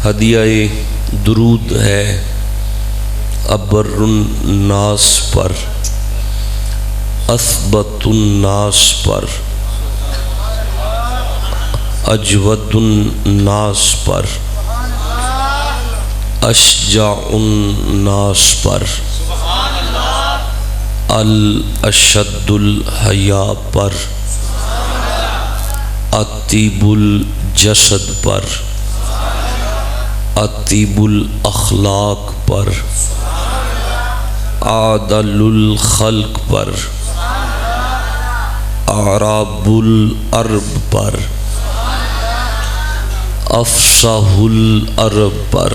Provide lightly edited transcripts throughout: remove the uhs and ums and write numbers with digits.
ہدیہ درود ہے ابر الناس پر، اثبت الناس پر، اجود الناس پر، اشجع الناس پر، الاشد الحیا پر، اطیب الجسد پر، اطیب الاخلاق پر، عادل الخلق پر، اعراب العرب پر، افصح العرب پر،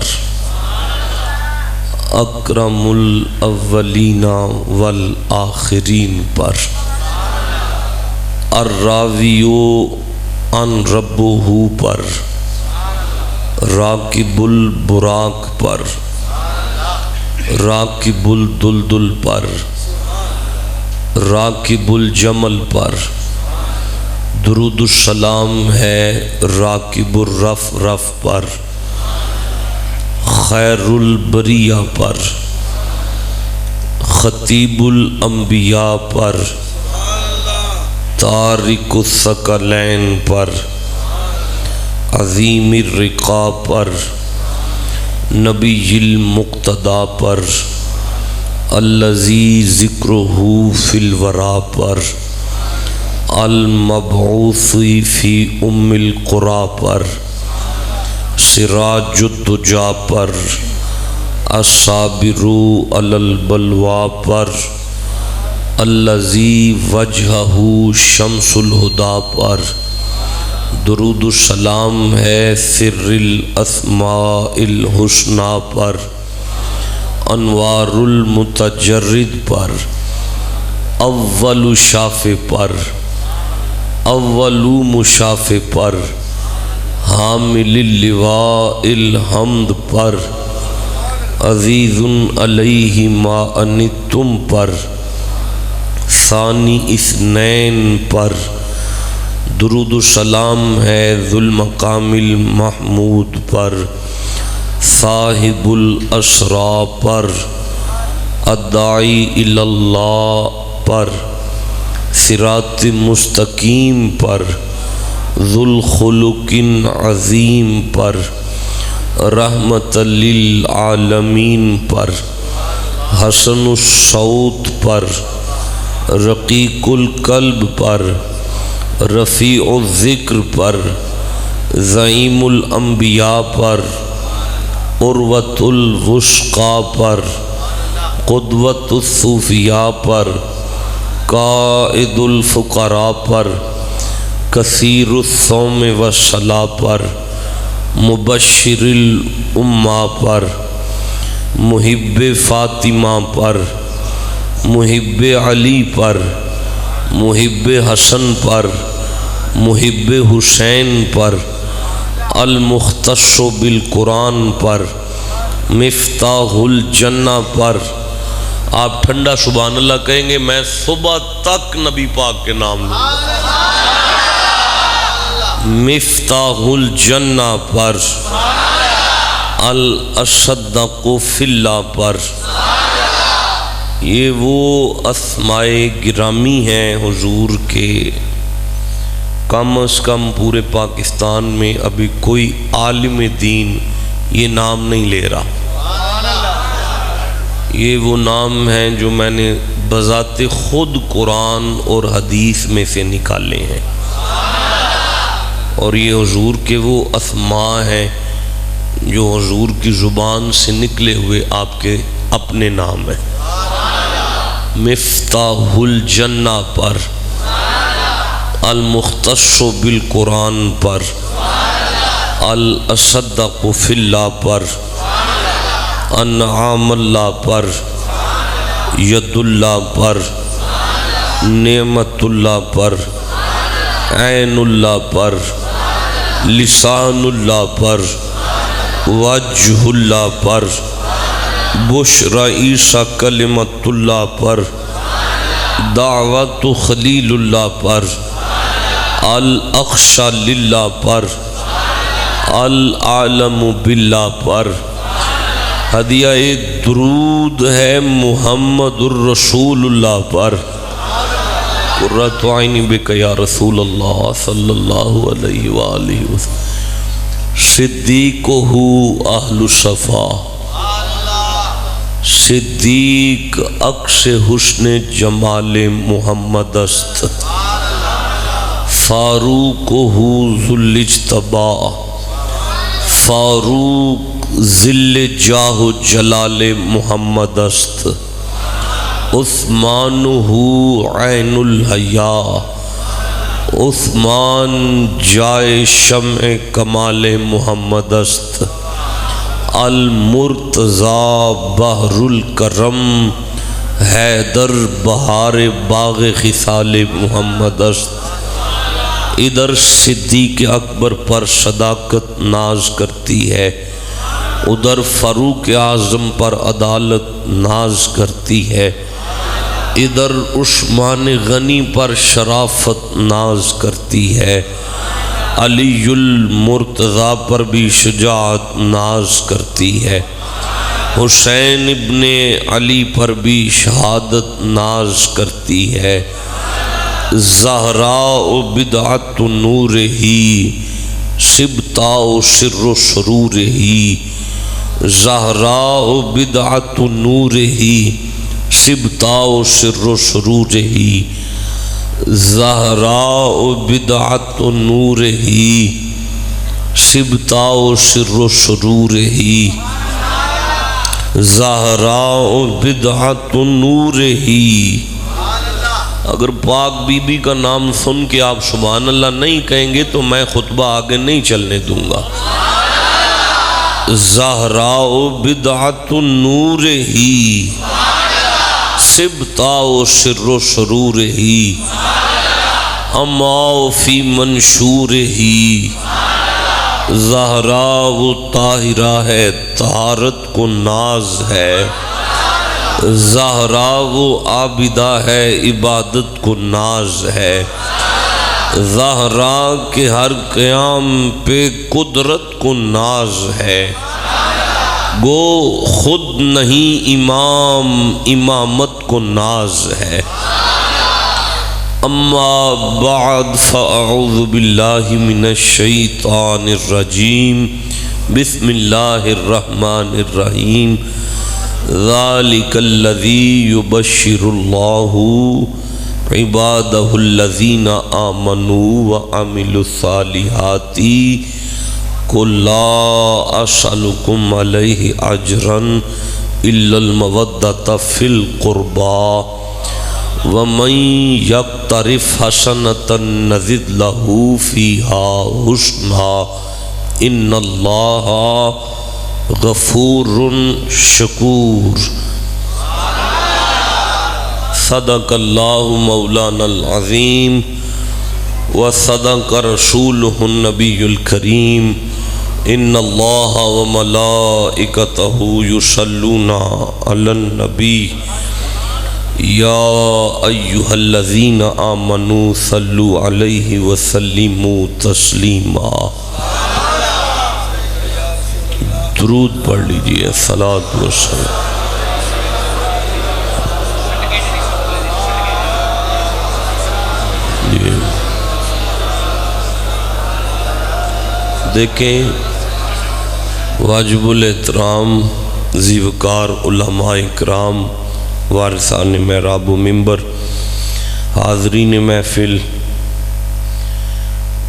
اکرم الاولین والآخرین پر، الراوی عن ربہ پر، راکب البراق پر، راکب الدلدل پر، راکب الجمل پر، درود السلام ہے راکب الرف پر، خیر البریہ پر، خطیب الانبیاء پر، تارک الثقلین پر، عظیم الرقا پر، نبی المقتدی پر، الذی ذکرہ فی الورا پر، المبعوث فی ام القری پر، سراج الدجا پر، الصابر علی البلوی پر، الذی وجہہ شمس الہدی پر، درود السلام ہے سر الاسماء الحسنی پر، انوار المتجرد پر، اول شاف پر، اول مشاف پر، حامل اللواء الحمد پر، عزیز علیہ ما عنتم پر، ثانی اثنین پر، درود السلام ہے ذو المقام المحمود پر، صاحب الاسرا پر، الداعی الی اللہ پر، صراط مستقیم پر، ذو الخلق عظیم پر، رحمت للعالمین پر، حسن الصوت پر، رقیق القلب پر، رفیع الذکر پر، زعیم الانبیاء پر، عروۃ الوثقی پر، قدوۃ الصوفیاء پر، قائد الفقراء پر، کثیر الصوم والصلاۃ پر، مبشر الامہ پر، محب فاطمہ پر، محب علی پر، محب حسن پر، محب حسین پر، المختص بالقرآن پر، مفتاح الجنہ پر۔ آپ ٹھنڈا سبحان اللہ کہیں گے، میں صبح تک نبی پاک کے نام لوں گا۔ مفتاح الجنہ پر، الاصدق فی اللہ پر۔ یہ وہ اسماء گرامی ہیں حضور کے، کم از کم پورے پاکستان میں ابھی کوئی عالم دین یہ نام نہیں لے رہا۔ یہ وہ نام ہیں جو میں نے بذات خود قرآن اور حدیث میں سے نکالے ہیں، اور یہ حضور کے وہ اسماء ہیں جو حضور کی زبان سے نکلے ہوئے آپ کے اپنے نام ہیں۔ مفتاح الجنہ پر، المختص بالقرآن پر، الاصدق فی اللہ پر، انعام اللہ پر، ید اللہ پر، نعمت اللہ پر، عین اللہ پر، لسان اللہ پر، وجہ اللہ پر، بشرا عیسیٰ کلمت اللہ پر، دعوت خلیل اللہ پر، الاخشى للہ پر، العالم باللہ پر ہدیہ درود ہے محمد الرسول اللہ پر قرۃ عینی بک یا رسول اللہ صلی اللہ علیہ وآلہ وسلم صدیقہ اہل الصفا صدیق عکس حسن جمال محمد است فاروق ذو الاجتبا فاروق ذل جاہ جلال محمد است عثمان عین الحیا عثمان جائے شمع کمال محمد است المرتضی بحر الکرم حیدر بہار باغ خصال محمد است ادھر صدیق اکبر پر صداقت ناز کرتی ہے ادھر فاروق اعظم پر عدالت ناز کرتی ہے ادھر عثمان غنی پر شرافت ناز کرتی ہے علی المرتضی پر بھی شجاعت ناز کرتی ہے حسین ابن علی پر بھی شہادت ناز کرتی ہے زہراء بدعت نور ہی سبطاء سر و سرور ہی زہراء بدعت نور ہی سبطاء سر و سرور ہی زہراء بدعت نور ہی سبطاء سر و سرور ہی زہراء بدعت نور ہی اگر پاک بی بی کا نام سن کے آپ سبحان اللہ نہیں کہیں گے تو میں خطبہ آگے نہیں چلنے دوں گا زہراء بدعت نور ہی سبطاء سر و سرور ہی اماؤ فی منشور ہی زہراء طاہرہ ہے طہارت کو ناز ہے زہراء عابدہ ہے عبادت کو ناز ہے زہراء کے ہر قیام پہ قدرت کو ناز ہے گو خود نہیں امام امامت کو ناز ہے اما بعد فاعوذ باللہ من الشیطان الرجیم بسم اللہ الرحمن الرحیم ذالک الذی یبشر اللہ عبادہ الذین آمنوا وعملوا الصالحات قل لا اسألکم علیہ اجرا الا المودۃ فی القربى ومن یقترف حسنۃ نزد لہ فیہا حسنا ان اللہ غفور شکور صدق اللہ مولانا العظیم وصدق رسولہ النبی الکریم ان اللہ وملائکتہ یصلون علی النبی یا ایہا الذین آمنوا صلوا علیہ وسلموا تسلیما درود پڑھ لیجئے الصلاۃ والسلام دیکھیں واجب الاحترام زیوکار علماء اکرام وارثان محراب و منبر حاضرین محفل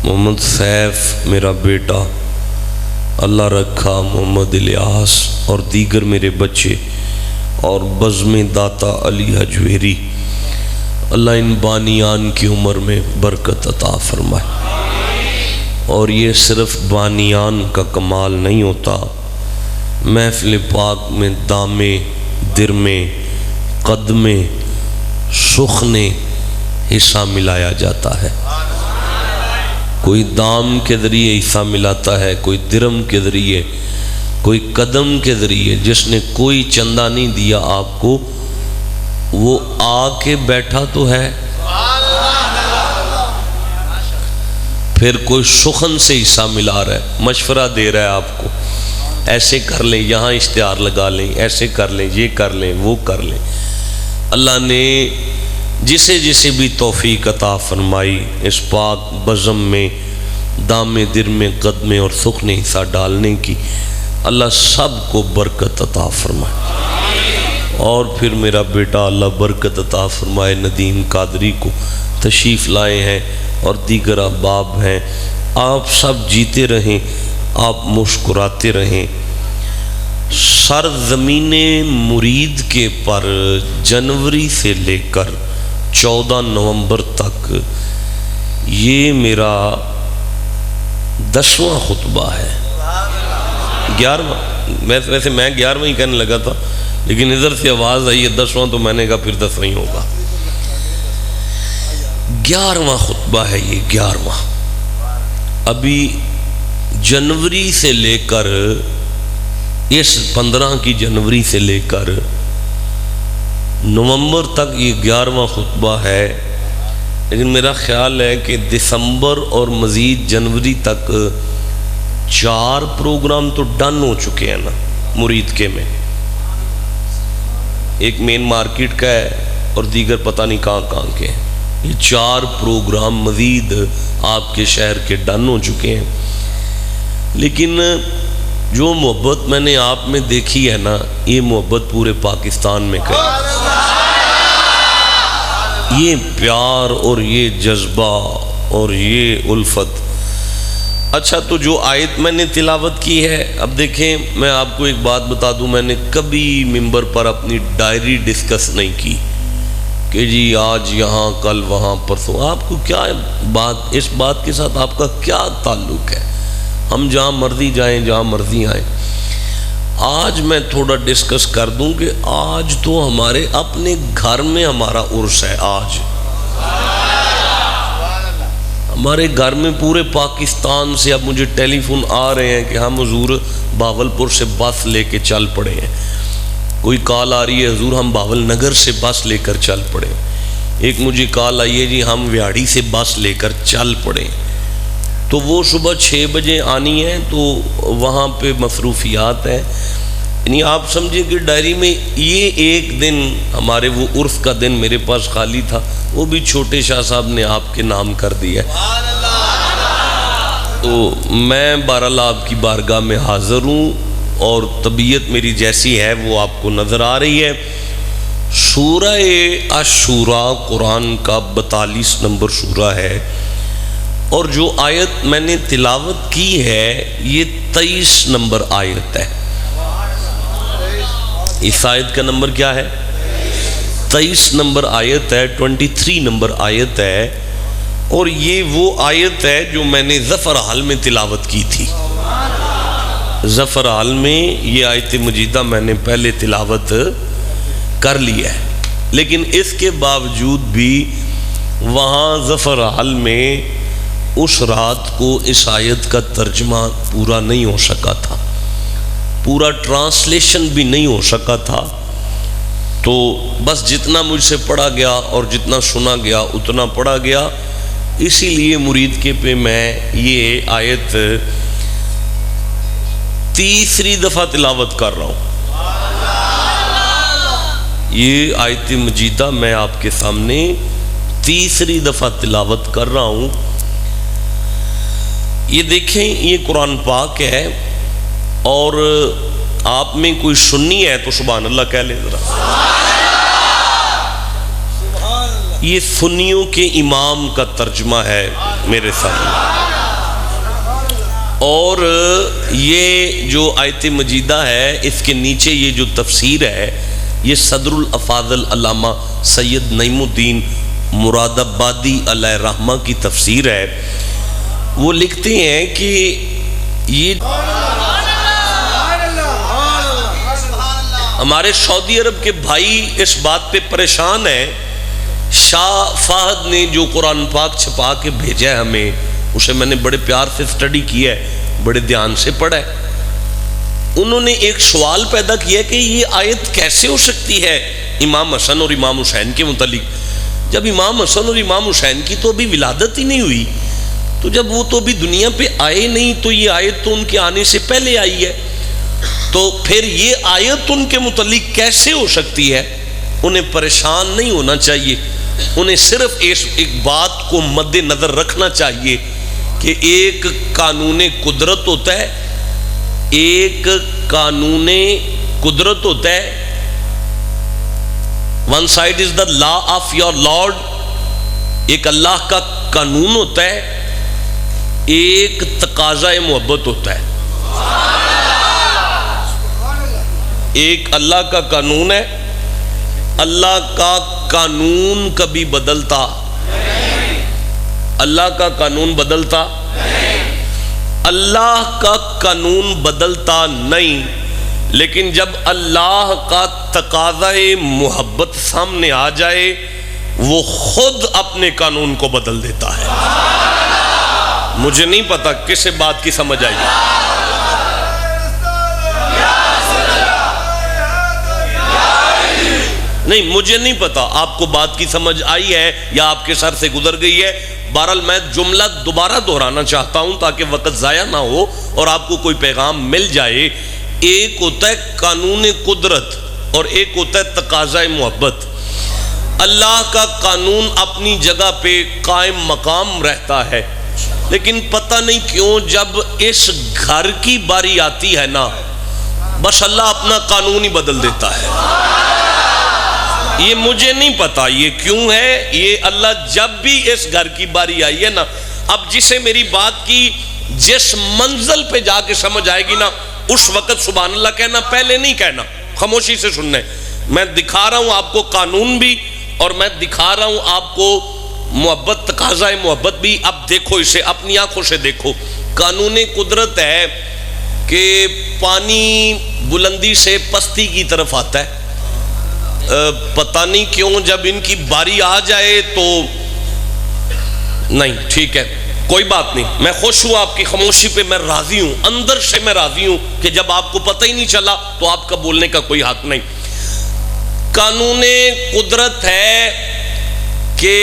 محمد سیف میرا بیٹا اللہ رکھا محمد الیاس اور دیگر میرے بچے اور بزم داتا علی حجویری اللہ ان بانیان کی عمر میں برکت عطا فرمائے اور یہ صرف بانیان کا کمال نہیں ہوتا محفل پاک میں دامے درمے قدمے سخنے حصہ ملایا جاتا ہے کوئی دام کے ذریعے حصہ ملاتا ہے کوئی درم کے ذریعے کوئی قدم کے ذریعے جس نے کوئی چندہ نہیں دیا آپ کو وہ آ کے بیٹھا تو ہے پھر کوئی سخن سے حصہ ملا رہا ہے، مشورہ دے رہا ہے آپ کو، ایسے کر لیں، یہاں اشتہار لگا لیں، ایسے کر لیں، یہ کر لیں، وہ کر لیں۔ اللہ نے جسے جسے بھی توفیق عطا فرمائی اس پاک بزم میں دام در میں قدمے اور سخن حصہ ڈالنے کی، اللہ سب کو برکت عطا فرمائے۔ اور پھر میرا بیٹا اللہ برکت عطا فرمائے ندیم قادری کو تشریف لائے ہیں اور دیگر احباب ہیں۔ آپ سب جیتے رہیں، آپ مسکراتے رہیں۔ سرزمین مرید کے پر جنوری سے لے کر 14 نومبر تک یہ میرا 10واں خطبہ ہے، 11واں، ویسے میں 11واں ہی کہنے لگا تھا، لیکن ادھر سے آواز آئی ہے 10واں، تو میں نے کہا پھر 10واں ہی ہوگا۔ 11واں خطبہ ہے یہ، 11واں۔ ابھی جنوری سے لے کر اس 15 کی جنوری سے لے کر نومبر تک یہ 11واں خطبہ ہے، لیکن میرا خیال ہے کہ دسمبر اور مزید جنوری تک 4 پروگرام تو ڈن ہو چکے ہیں نا مرید کے میں، ایک مین مارکیٹ کا ہے اور دیگر پتہ نہیں کہاں کہاں کے ہیں۔ یہ 4 پروگرام مزید آپ کے شہر کے ڈن ہو چکے ہیں، لیکن جو محبت میں نے آپ میں دیکھی ہے نا، یہ محبت پورے پاکستان میں کرے، یہ پیار اور یہ جذبہ اور یہ الفت۔ اچھا، تو جو آیت میں نے تلاوت کی ہے، اب دیکھیں میں آپ کو ایک بات بتا دوں، میں نے کبھی ممبر پر اپنی ڈائری ڈسکس نہیں کی کہ جی آج یہاں کل وہاں پرسوں۔ آپ کو کیا بات، اس بات کے ساتھ آپ کا کیا تعلق ہے؟ ہم جہاں مرضی جائیں، جہاں مرضی آئیں۔ آج میں تھوڑا ڈسکس کر دوں کہ آج تو ہمارے اپنے گھر میں ہمارا عرس ہے۔ آج ہمارے گھر میں پورے پاکستان سے اب مجھے ٹیلی فون آ رہے ہیں کہ ہم حضور بہاولپور سے بس لے کے چل پڑے ہیں، کوئی کال آ رہی ہے حضور ہم بہاول نگر سے بس لے کر چل پڑے ہیں، ایک مجھے کال آئی ہے جی ہم ویاڑی سے بس لے کر چل پڑے ہیں۔ تو وہ صبح 6 بجے آنی ہے، تو وہاں پہ مصروفیات ہیں، یعنی آپ سمجھیں کہ ڈائری میں یہ ایک دن ہمارے وہ عرف کا دن میرے پاس خالی تھا، وہ بھی چھوٹے شاہ صاحب نے آپ کے نام کر دیا۔ تو میں بہرحال آپ کی بارگاہ میں حاضر ہوں، اور طبیعت میری جیسی ہے وہ آپ کو نظر آ رہی ہے۔ سورہ الشورى قرآن کا 42 نمبر سورہ ہے، اور جو آیت میں نے تلاوت کی ہے یہ 23 نمبر آیت ہے۔ اس آیت کا نمبر کیا ہے؟ 23 نمبر آیت ہے، 23 نمبر آیت ہے، اور یہ وہ آیت ہے جو میں نے ظفر حال میں تلاوت کی تھی۔ ظفر حال میں یہ آیت مجیدہ میں نے پہلے تلاوت کر لی ہے، لیکن اس کے باوجود بھی وہاں ظفر حال میں اس رات کو اس آیت کا ترجمہ پورا نہیں ہو سکا تھا، پورا ٹرانسلیشن بھی نہیں ہو سکا تھا، تو بس جتنا مجھ سے پڑھا گیا اور جتنا سنا گیا اتنا پڑھا گیا۔ اسی لیے مرید کے پہ میں یہ آیت تیسری دفعہ تلاوت کر رہا ہوں۔ یہ آیت مجیدہ میں آپ کے سامنے تیسری دفعہ تلاوت کر رہا ہوں۔ یہ دیکھیں، یہ قرآن پاک ہے، اور آپ میں کوئی سنی ہے تو سبحان اللہ کہہ لیں ذرا۔ یہ سنیوں کے امام کا ترجمہ ہے میرے سامنے، اور یہ جو آیت مجیدہ ہے اس کے نیچے یہ جو تفسیر ہے یہ صدر الافاضل علامہ سید نعیم الدین مراد آبادی علیہ رحمہ کی تفسیر ہے۔ وہ لکھتے ہیں کہ یہ ہمارے سعودی عرب کے بھائی اس بات پہ پریشان ہیں، شاہ فہد نے جو قرآن پاک چھپا کے بھیجا ہے ہمیں، اسے میں نے بڑے پیار سے سٹڈی کیا ہے، بڑے دھیان سے پڑھا ہے۔ انہوں نے ایک سوال پیدا کیا کہ یہ آیت کیسے ہو سکتی ہے امام حسن اور امام حسین کے متعلق، جب امام حسن اور امام حسین کی تو ابھی ولادت ہی نہیں ہوئی، تو جب وہ تو ابھی دنیا پہ آئے نہیں تو یہ آیت تو ان کے آنے سے پہلے آئی ہے، تو پھر یہ آیت ان کے متعلق کیسے ہو سکتی ہے؟ انہیں پریشان نہیں ہونا چاہیے، انہیں صرف ایک بات کو مد نظر رکھنا چاہیے کہ ایک قانون قدرت ہوتا ہے، ایک قانون قدرت ہوتا ہے. One side is the law of your lord, ایک اللہ کا قانون ہوتا ہے، ایک تقاضۂ محبت ہوتا ہے. ایک اللہ کا قانون ہے، اللہ کا قانون کبھی بدلتا، اللہ کا قانون بدلتا، اللہ کا قانون بدلتا نہیں، لیکن جب اللہ کا تقاضۂ محبت سامنے آ جائے وہ خود اپنے قانون کو بدل دیتا ہے. مجھے نہیں پتا کسے بات کی سمجھ آئی. نہیں مجھے نہیں پتا آپ کو بات کی سمجھ آئی ہے یا آپ کے سر سے گزر گئی ہے. بہرحال میں جملہ دوبارہ دہرانا چاہتا ہوں تاکہ وقت ضائع نہ ہو اور آپ کو کوئی پیغام مل جائے. ایک ہوتا ہے قانون قدرت اور ایک ہوتا ہے تقاضۂ محبت. اللہ کا قانون اپنی جگہ پہ قائم مقام رہتا ہے، لیکن پتہ نہیں کیوں جب اس گھر کی باری آتی ہے نا بس اللہ اپنا قانون ہی بدل دیتا ہے. یہ مجھے نہیں پتا یہ کیوں ہے. یہ اللہ جب بھی اس گھر کی باری آئی ہے نا، اب جسے میری بات کی جس منزل پہ جا کے سمجھ آئے گی نا اس وقت سبحان اللہ کہنا، پہلے نہیں کہنا، خاموشی سے سننا ہے. میں دکھا رہا ہوں آپ کو قانون بھی اور میں دکھا رہا ہوں آپ کو محبت، تقاضۂ محبت بھی. اب دیکھو اسے اپنی آنکھوں سے دیکھو. قانون قدرت ہے کہ پانی بلندی سے پستی کی طرف آتا ہے. پتہ نہیں کیوں جب ان کی باری آ جائے تو نہیں، ٹھیک ہے کوئی بات نہیں، میں خوش ہوں آپ کی خاموشی پہ، میں راضی ہوں، اندر سے میں راضی ہوں کہ جب آپ کو پتہ ہی نہیں چلا تو آپ کا بولنے کا کوئی حق نہیں. قانون قدرت ہے کہ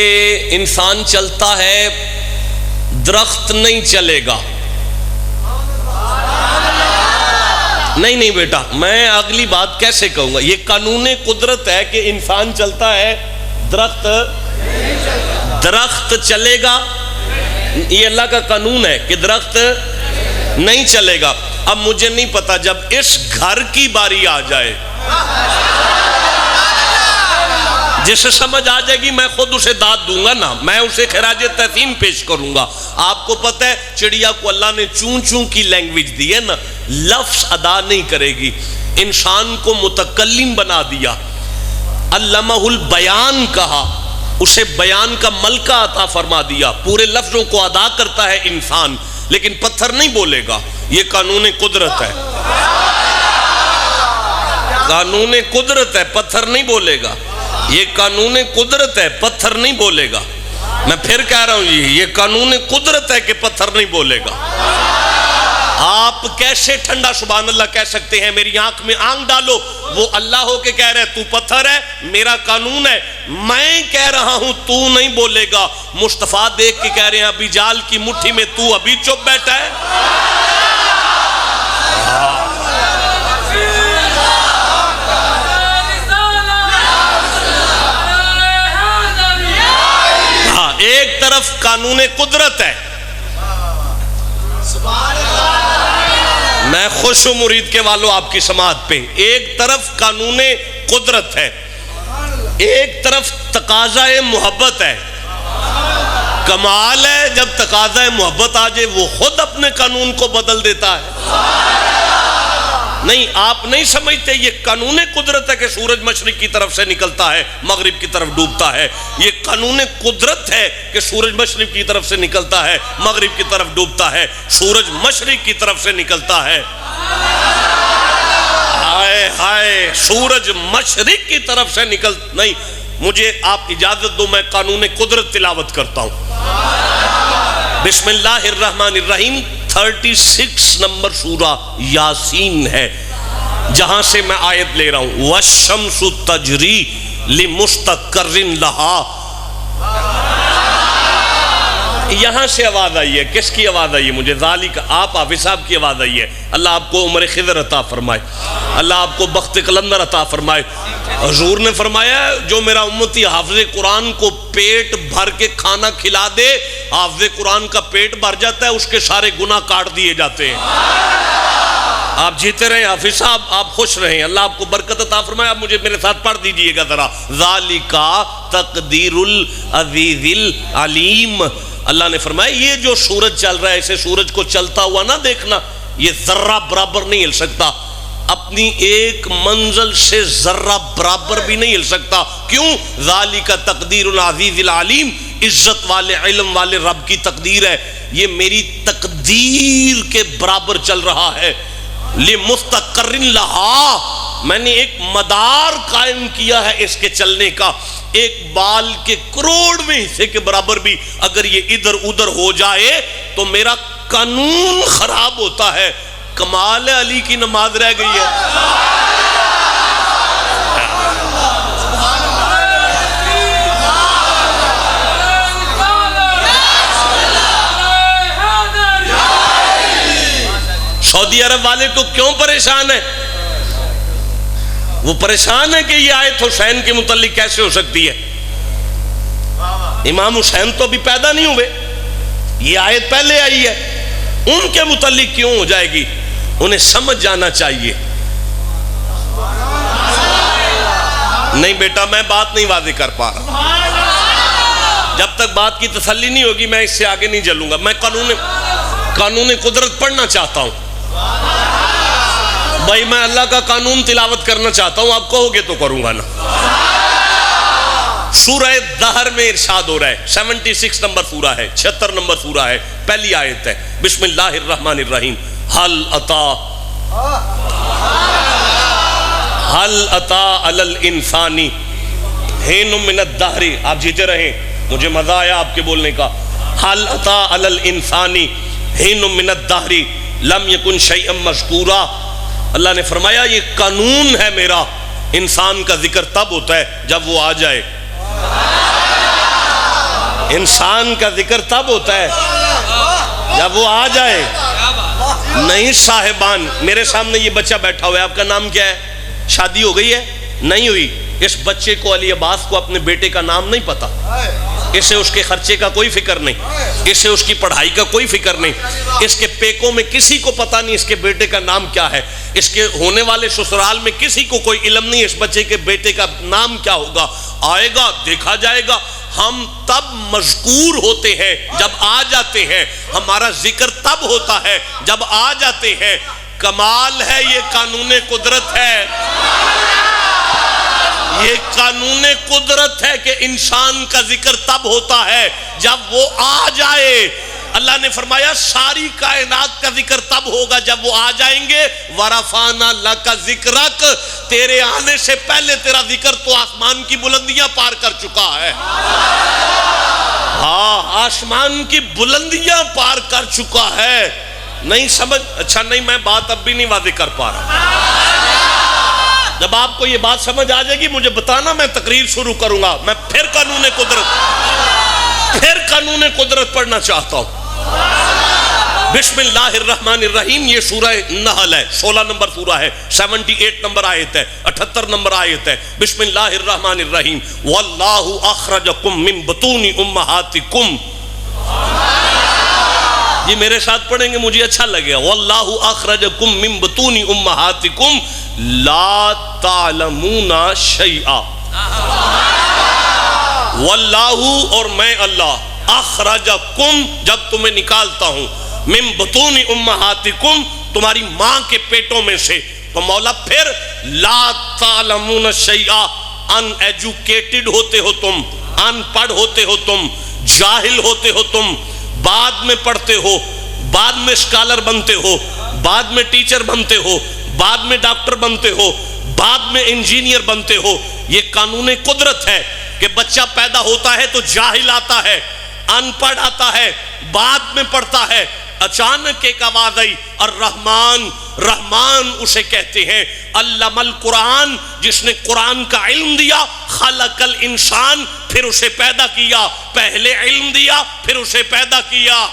انسان چلتا ہے، درخت نہیں چلے گا. نہیں بیٹا میں اگلی بات کیسے کہوں گا. یہ قانون قدرت ہے کہ انسان چلتا ہے، درخت چلے گا. یہ اللہ کا قانون ہے کہ درخت نہیں چلے گا. اب مجھے نہیں پتا جب اس گھر کی باری آ جائے، جسے سمجھ آ جائے گی میں خود اسے داد دوں گا نا، میں اسے خراج تحسین پیش کروں گا. آپ کو پتہ ہے چڑیا کو اللہ نے چون چون کی لینگویج دی ہے نا، لفظ ادا نہیں کرے گی. انسان کو متکلم بنا دیا، علمہ البیان کہا، اسے بیان کا ملکہ عطا فرما دیا. پورے لفظوں کو ادا کرتا ہے انسان، لیکن پتھر نہیں بولے گا. یہ قانون قدرت ہے، قانون قدرت ہے، پتھر نہیں بولے گا. یہ قانون قدرت ہے، پتھر نہیں بولے گا. میں پھر کہہ رہا ہوں یہ قانون قدرت ہے کہ پتھر نہیں بولے گا. آپ کیسے ٹھنڈا سبحان اللہ کہہ سکتے ہیں؟ میری آنکھ میں آنکھ ڈالو، وہ اللہ ہو کے کہہ رہے تو پتھر ہے، میرا قانون ہے، میں کہہ رہا ہوں تو نہیں بولے گا. مصطفیٰ دیکھ کے کہہ رہے ہیں ابھی جال کی مٹھی میں تو ابھی چپ بیٹھا ہے. ایک طرف قانون قدرت ہے، میں خوش ہوں مرید کے والوں آپ کی سماعت پہ. ایک طرف قانون قدرت ہے، ایک طرف تقاضۂ محبت ہے. کمال ہے جب تقاضۂ محبت آ جائے وہ خود اپنے قانون کو بدل دیتا ہے. نہیں آپ نہیں سمجھتے یہ قانون قدرت ہے کہ سورج مشرق کی طرف سے نکلتا ہے مغرب کی طرف ڈوبتا ہے. یہ قانون قدرت ہے کہ سورج مشرق کی طرف سے نکلتا ہے مغرب کی طرف ڈوبتا ہے. سورج مشرق کی طرف سے نکلتا ہے، ہائے ہائے سورج مشرق کی طرف سے نہیں. مجھے آپ اجازت دو میں قانون قدرت تلاوت کرتا ہوں. بسم اللہ الرحمن الرحیم. 36 نمبر سورہ یاسین ہے جہاں سے میں آیت لے رہا ہوں. والشمس تجری لمستقر لہا. یہاں سے آواز آئی ہے، کس کی آواز آئی ہے مجھے؟ ذالک، آپ حافظ صاحب کی آواز آئی ہے۔ اللہ آپ کو عمر خضر عطا فرمائے، اللہ آپ کو بخت قلندر عطا فرمائے۔ حضور نے فرمایا جو میرا امتی حافظ قرآن کو پیٹ بھر کے کھانا کھلا دے، حافظ قرآن کا پیٹ بھر جاتا ہے، اس کے سارے گناہ کاٹ دیے جاتے ہیں۔ آپ جیتے رہیں حافظ صاحب، آپ خوش رہیں، اللہ آپ کو برکت عطا فرمائے۔ آپ مجھے میرے ساتھ پڑھ دیجئے گا ذرا، ذالک تقدیر العزیز العلیم۔ اللہ نے فرمایا یہ جو سورج چل رہا ہے، اسے سورج کو چلتا ہوا نہ دیکھنا، یہ ذرہ برابر نہیں ہل سکتا، اپنی ایک منزل سے ذرہ برابر بھی نہیں ہل سکتا۔ کیوں؟ ذالک تقدیر العزیز العلیم، عزت والے علم والے رب کی تقدیر ہے، یہ میری تقدیر کے برابر چل رہا ہے۔ لِمُسْتَقَرٍ لَهَا، میں نے ایک مدار قائم کیا ہے اس کے چلنے کا، ایک بال کے کروڑویں حصے کے برابر بھی اگر یہ ادھر ادھر ہو جائے تو میرا قانون خراب ہوتا ہے۔ کمال علی کی نماز رہ گئی ہے۔ سعودی عرب والے کو کیوں پریشان ہے؟ وہ پریشان ہے کہ یہ آیت حسین کے متعلق کیسے ہو سکتی ہے؟ امام حسین تو ابھی پیدا نہیں ہوئے، یہ آیت پہلے آئی ہے، ان کے متعلق کیوں ہو جائے گی؟ انہیں سمجھ جانا چاہیے۔ نہیں بیٹا میں بات نہیں واضح کر پا رہا، جب تک بات کی تسلی نہیں ہوگی میں اس سے آگے نہیں چلوں گا۔ میں قانون قدرت پڑھنا چاہتا ہوں بھائی، میں اللہ کا قانون تلاوت کرنا چاہتا ہوں، آپ کہو گے تو کروں گا نا۔ سورہ دہر میں ارشاد ہو رہا ہے، 76 نمبر سورہ ہے، 76 نمبر سورہ ہے، پہلی آیت ہے، بسم اللہ الرحمن الرحیم، حل اتا علی الانسان حین من الدہر، آپ جیتے رہیں، مجھے مزہ آیا آپ کے بولنے کا۔ حل اتا علی الانسان حین من الدہر لم یکن شیئا مذکورا، اللہ نے فرمایا یہ قانون ہے میرا، انسان کا ذکر تب ہوتا ہے جب وہ آ جائے، انسان کا ذکر تب ہوتا ہے جب وہ آ جائے۔ نہیں صاحبان، میرے سامنے یہ بچہ بیٹھا ہوا ہے، آپ کا نام کیا ہے؟ شادی ہو گئی ہے؟ نہیں ہوئی۔ اس بچے کو علی عباس کو اپنے بیٹے کا نام نہیں پتا، اسے اس کے خرچے کا کوئی فکر نہیں، اسے اس کی پڑھائی کا کوئی فکر نہیں، اس کے پیکوں میں کسی کو پتا نہیں اس کے بیٹے کا نام کیا ہے، اس کے ہونے والے سسرال میں کسی کو کوئی علم نہیں اس بچے کے بیٹے کا نام کیا ہوگا۔ آئے گا، دیکھا جائے گا۔ ہم تب مذکور ہوتے ہیں جب آ جاتے ہیں، ہمارا ذکر تب ہوتا ہے جب آ جاتے ہیں۔ کمال ہے، یہ قانون قدرت ہے، یہ قانون قدرت ہے کہ انسان کا ذکر تب ہوتا ہے جب وہ آ جائے۔ اللہ نے فرمایا ساری کائنات کا ذکر تب ہوگا جب وہ آ جائیں گے۔ وَرَفَعْنَا لَكَ ذِكْرَكَ، تیرے آنے سے پہلے تیرا ذکر تو آسمان کی بلندیاں پار کر چکا ہے۔ ہاں، آسمان کی بلندیاں پار کر چکا ہے۔ نہیں سمجھ؟ اچھا نہیں، میں بات اب بھی نہیں واضح کر پا رہا۔ جب آپ کو یہ بات سمجھ آ جائے گی مجھے بتانا، میں تقریر شروع کروں گا، میں پھر قانون قدرت پڑھنا چاہتا ہوں۔ بسم اللہ الرحمن الرحیم، یہ سورہ نحل ہے، 16 نمبر سورہ ہے، 78 نمبر آیت ہے، 78 نمبر آیت ہے۔ بسم اللہ الرحمن الرحیم، واللہ اخرجکم من بطون امہاتکم، یہ میرے ساتھ پڑھیں گے مجھے اچھا لگے گا۔ واللہ اخرجکم من بطون امہاتکم لا تعلمون شیئا، واللہ اور میں اللہ، اخرجکم جب تمہیں نکالتا ہوں، من بطون امہاتکم تمہاری ماں کے پیٹوں میں سے، تو مولا پھر لا تعلمون شیئا، ان ایجوکیٹڈ ہوتے ہو تم، ان پڑھ ہوتے ہو تم، جاہل ہوتے ہو تم، بعد میں پڑھتے ہو، بعد میں اسکالر بنتے ہو، بعد میں ٹیچر بنتے ہو، بعد میں ڈاکٹر بنتے ہو، بعد میں انجینئر بنتے ہو۔ یہ قانون قدرت ہے کہ بچہ پیدا ہوتا ہے تو جاہل آتا ہے، ان پڑھ آتا ہے، بعد میں پڑھتا ہے، اچانک ایک آواز آئی، الرحمن، رحمان اسے کہتے ہیں، علم القرآن، جس نے قرآن کا علم دیا، خلق الانسان، پھر اسے پیدا کیا، پہلے علم دیا پھر اسے پیدا کیا،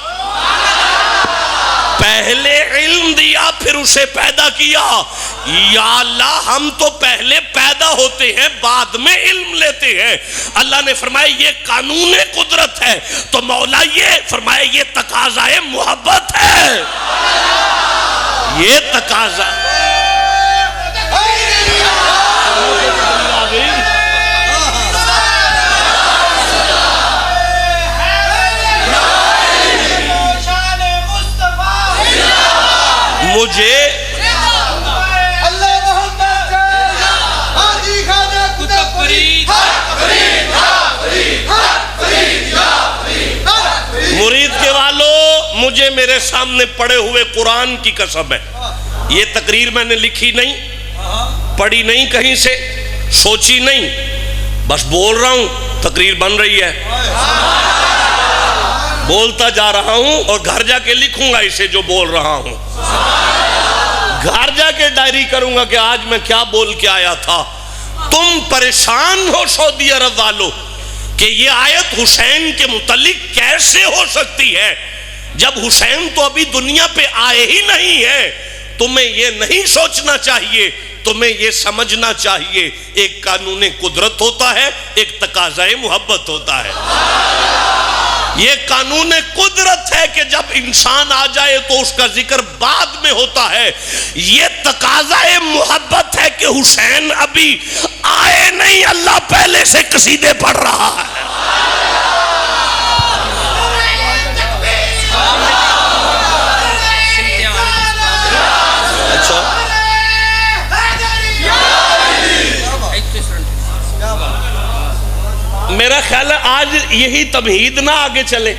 پہلے علم دیا پھر اسے پیدا کیا۔ یا اللہ ہم تو پہلے پیدا ہوتے ہیں بعد میں علم لیتے ہیں۔ اللہ نے فرمایا یہ قانون قدرت ہے، تو مولا یہ فرمایا یہ تقاضائے محبت ہے، یہ تقاضا مجھے مرید کے والوں، مجھے میرے سامنے پڑے ہوئے قرآن کی قسم ہے، یہ تقریر میں نے لکھی نہیں، پڑھی نہیں کہیں سے، سوچی نہیں، بس بول رہا ہوں، تقریر بن رہی ہے، بولتا جا رہا ہوں اور گھر جا کے لکھوں گا اسے جو بول رہا ہوں، گھر جا کے ڈائری کروں گا کہ آج میں کیا بول کے آیا تھا۔ تم پریشان ہو سعودی عرب والو کہ یہ آیت حسین کے متعلق کیسے ہو سکتی ہے، جب حسین تو ابھی دنیا پہ آئے ہی نہیں ہے۔ تمہیں یہ نہیں سوچنا چاہیے، تمہیں یہ سمجھنا چاہیے ایک قانون قدرت ہوتا ہے، ایک تقاضائے محبت ہوتا ہے۔ یہ قانون قدرت ہے کہ جب انسان آ جائے تو اس کا ذکر بعد میں ہوتا ہے، یہ تقاضائے محبت ہے کہ حسین ابھی آئے نہیں، اللہ پہلے سے قصیدے پڑھ رہا ہے۔ میرا خیال ہے آج یہی تمہید نہ آگے چلے،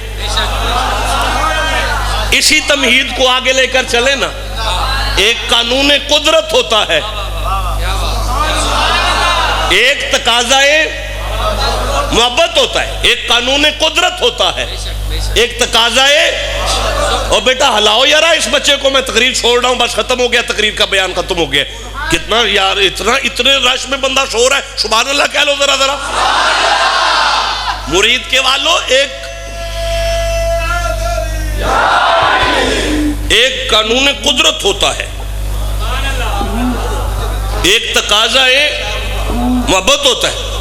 اسی تمہید کو آگے لے کر چلے نا۔ ایک قانون قدرت ہوتا ہے، ایک تقاضائے محبت ہوتا ہے، ایک قانون قدرت ہوتا ہے، ایک تقاضائے۔ اور بیٹا ہلاؤ یارا اس بچے کو، میں تقریر چھوڑ رہا ہوں، بس ختم ہو گیا، تقریر کا بیان ختم ہو گیا۔ کتنا یار اتنے رش میں بندہ سو رہا ہے، سبحان اللہ کہہ لو ذرا ذرا۔ مرید کے والوں، ایک قانون قدرت ہوتا ہے، ایک تقاضائے محبت ہوتا ہے۔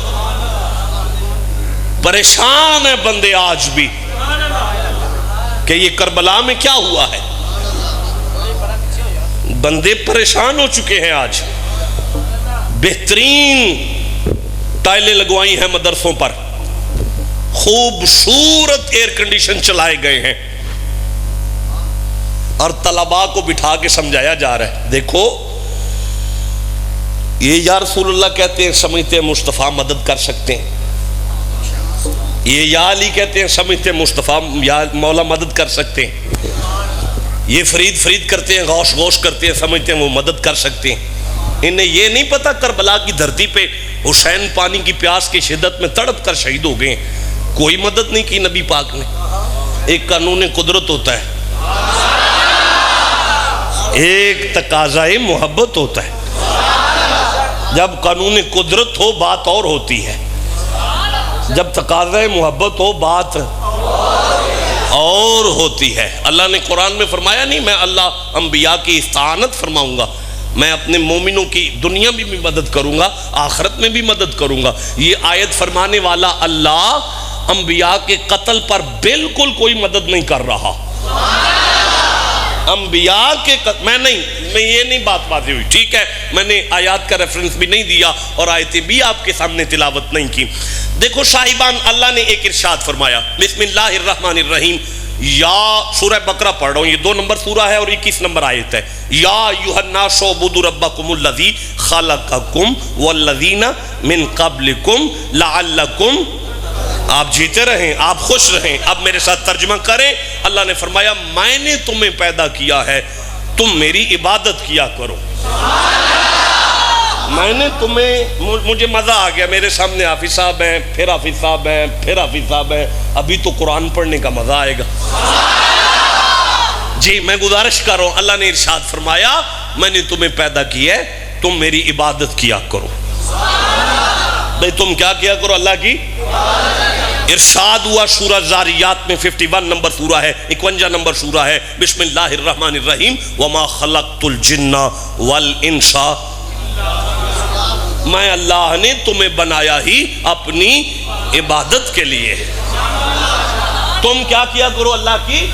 پریشان ہیں بندے آج بھی کہ یہ کربلا میں کیا ہوا ہے، بندے پریشان ہو چکے ہیں آج۔ بہترین ٹائلیں لگوائی ہیں مدرسوں پر، خوبصورت ایئر کنڈیشن چلائے گئے ہیں، اور طلباء کو بٹھا کے سمجھایا جا رہا ہے، دیکھو یہ یا رسول اللہ کہتے ہیں، سمجھتے ہیں مصطفیٰ مدد کر سکتے ہیں، یہ یا علی کہتے ہیں، سمجھتے ہیں مصطفیٰ یا مولا مدد کر سکتے ہیں، یہ فرید فرید کرتے ہیں، غوث غوث کرتے ہیں، سمجھتے ہیں وہ مدد کر سکتے ہیں۔ انہیں یہ نہیں پتا کربلا کی دھرتی پہ حسین پانی کی پیاس کی شدت میں تڑپ کر شہید ہو گئے ہیں، کوئی مدد نہیں کی نبی پاک نے۔ ایک قانون قدرت ہوتا ہے، ایک تقاضائے محبت ہوتا ہے۔ جب قانون قدرت ہو بات اور ہوتی ہے، جب تقاضائے محبت ہو بات اور ہوتی ہے۔ اللہ نے قرآن میں فرمایا نہیں، میں اللہ انبیاء کی استعانت فرماؤں گا، میں اپنے مومنوں کی دنیا میں بھی مدد کروں گا، آخرت میں بھی مدد کروں گا۔ یہ آیت فرمانے والا اللہ انبیاء کے قتل پر بالکل کوئی مدد نہیں کر رہا۔ انبیاء کے میں یہ نہیں بات واضح ہوئی، ٹھیک ہے، میں نے آیات کا ریفرنس بھی نہیں دیا اور آیتیں بھی آپ کے سامنے تلاوت نہیں کی۔ دیکھو صاحبان، اللہ نے ایک ارشاد فرمایا، بسم اللہ الرحمن الرحیم، یا سورہ بقرہ پڑھ رہا ہوں، یہ 2 نمبر سورہ ہے اور 21 نمبر آیت ہے۔ یا ایھا الناس اعبدوا ربکم الذی خلقکم والذین من قبلکم لعلکم، آپ جیتے رہیں، آپ خوش رہیں۔ اب میرے ساتھ ترجمہ کریں۔ اللہ نے فرمایا میں نے تمہیں پیدا کیا ہے، تم میری عبادت کیا کرو۔ میں نے تمہیں، مجھے مزہ آ گیا، میرے سامنے حافظ صاحب ہیں، پھر حافظ صاحب ہیں، پھر حافظ صاحب ہیں، ابھی تو قرآن پڑھنے کا مزہ آئے گا۔ جی میں گزارش کر رہا ہوں، اللہ نے ارشاد فرمایا میں نے تمہیں پیدا کیا ہے تم میری عبادت کیا کرو. بھئی تم کیا کیا کرو؟ اللہ کی ارشاد ہوا سورہ زاریات میں 51 نمبر سورہ ہے، 51 نمبر سورہ ہے. بسم اللہ الرحمن الرحیم. وما خلقت الجن والانس، میں اللہ نے تمہیں بنایا ہی اپنی عبادت کے لیے. تم کیا کیا کرو؟ اللہ کی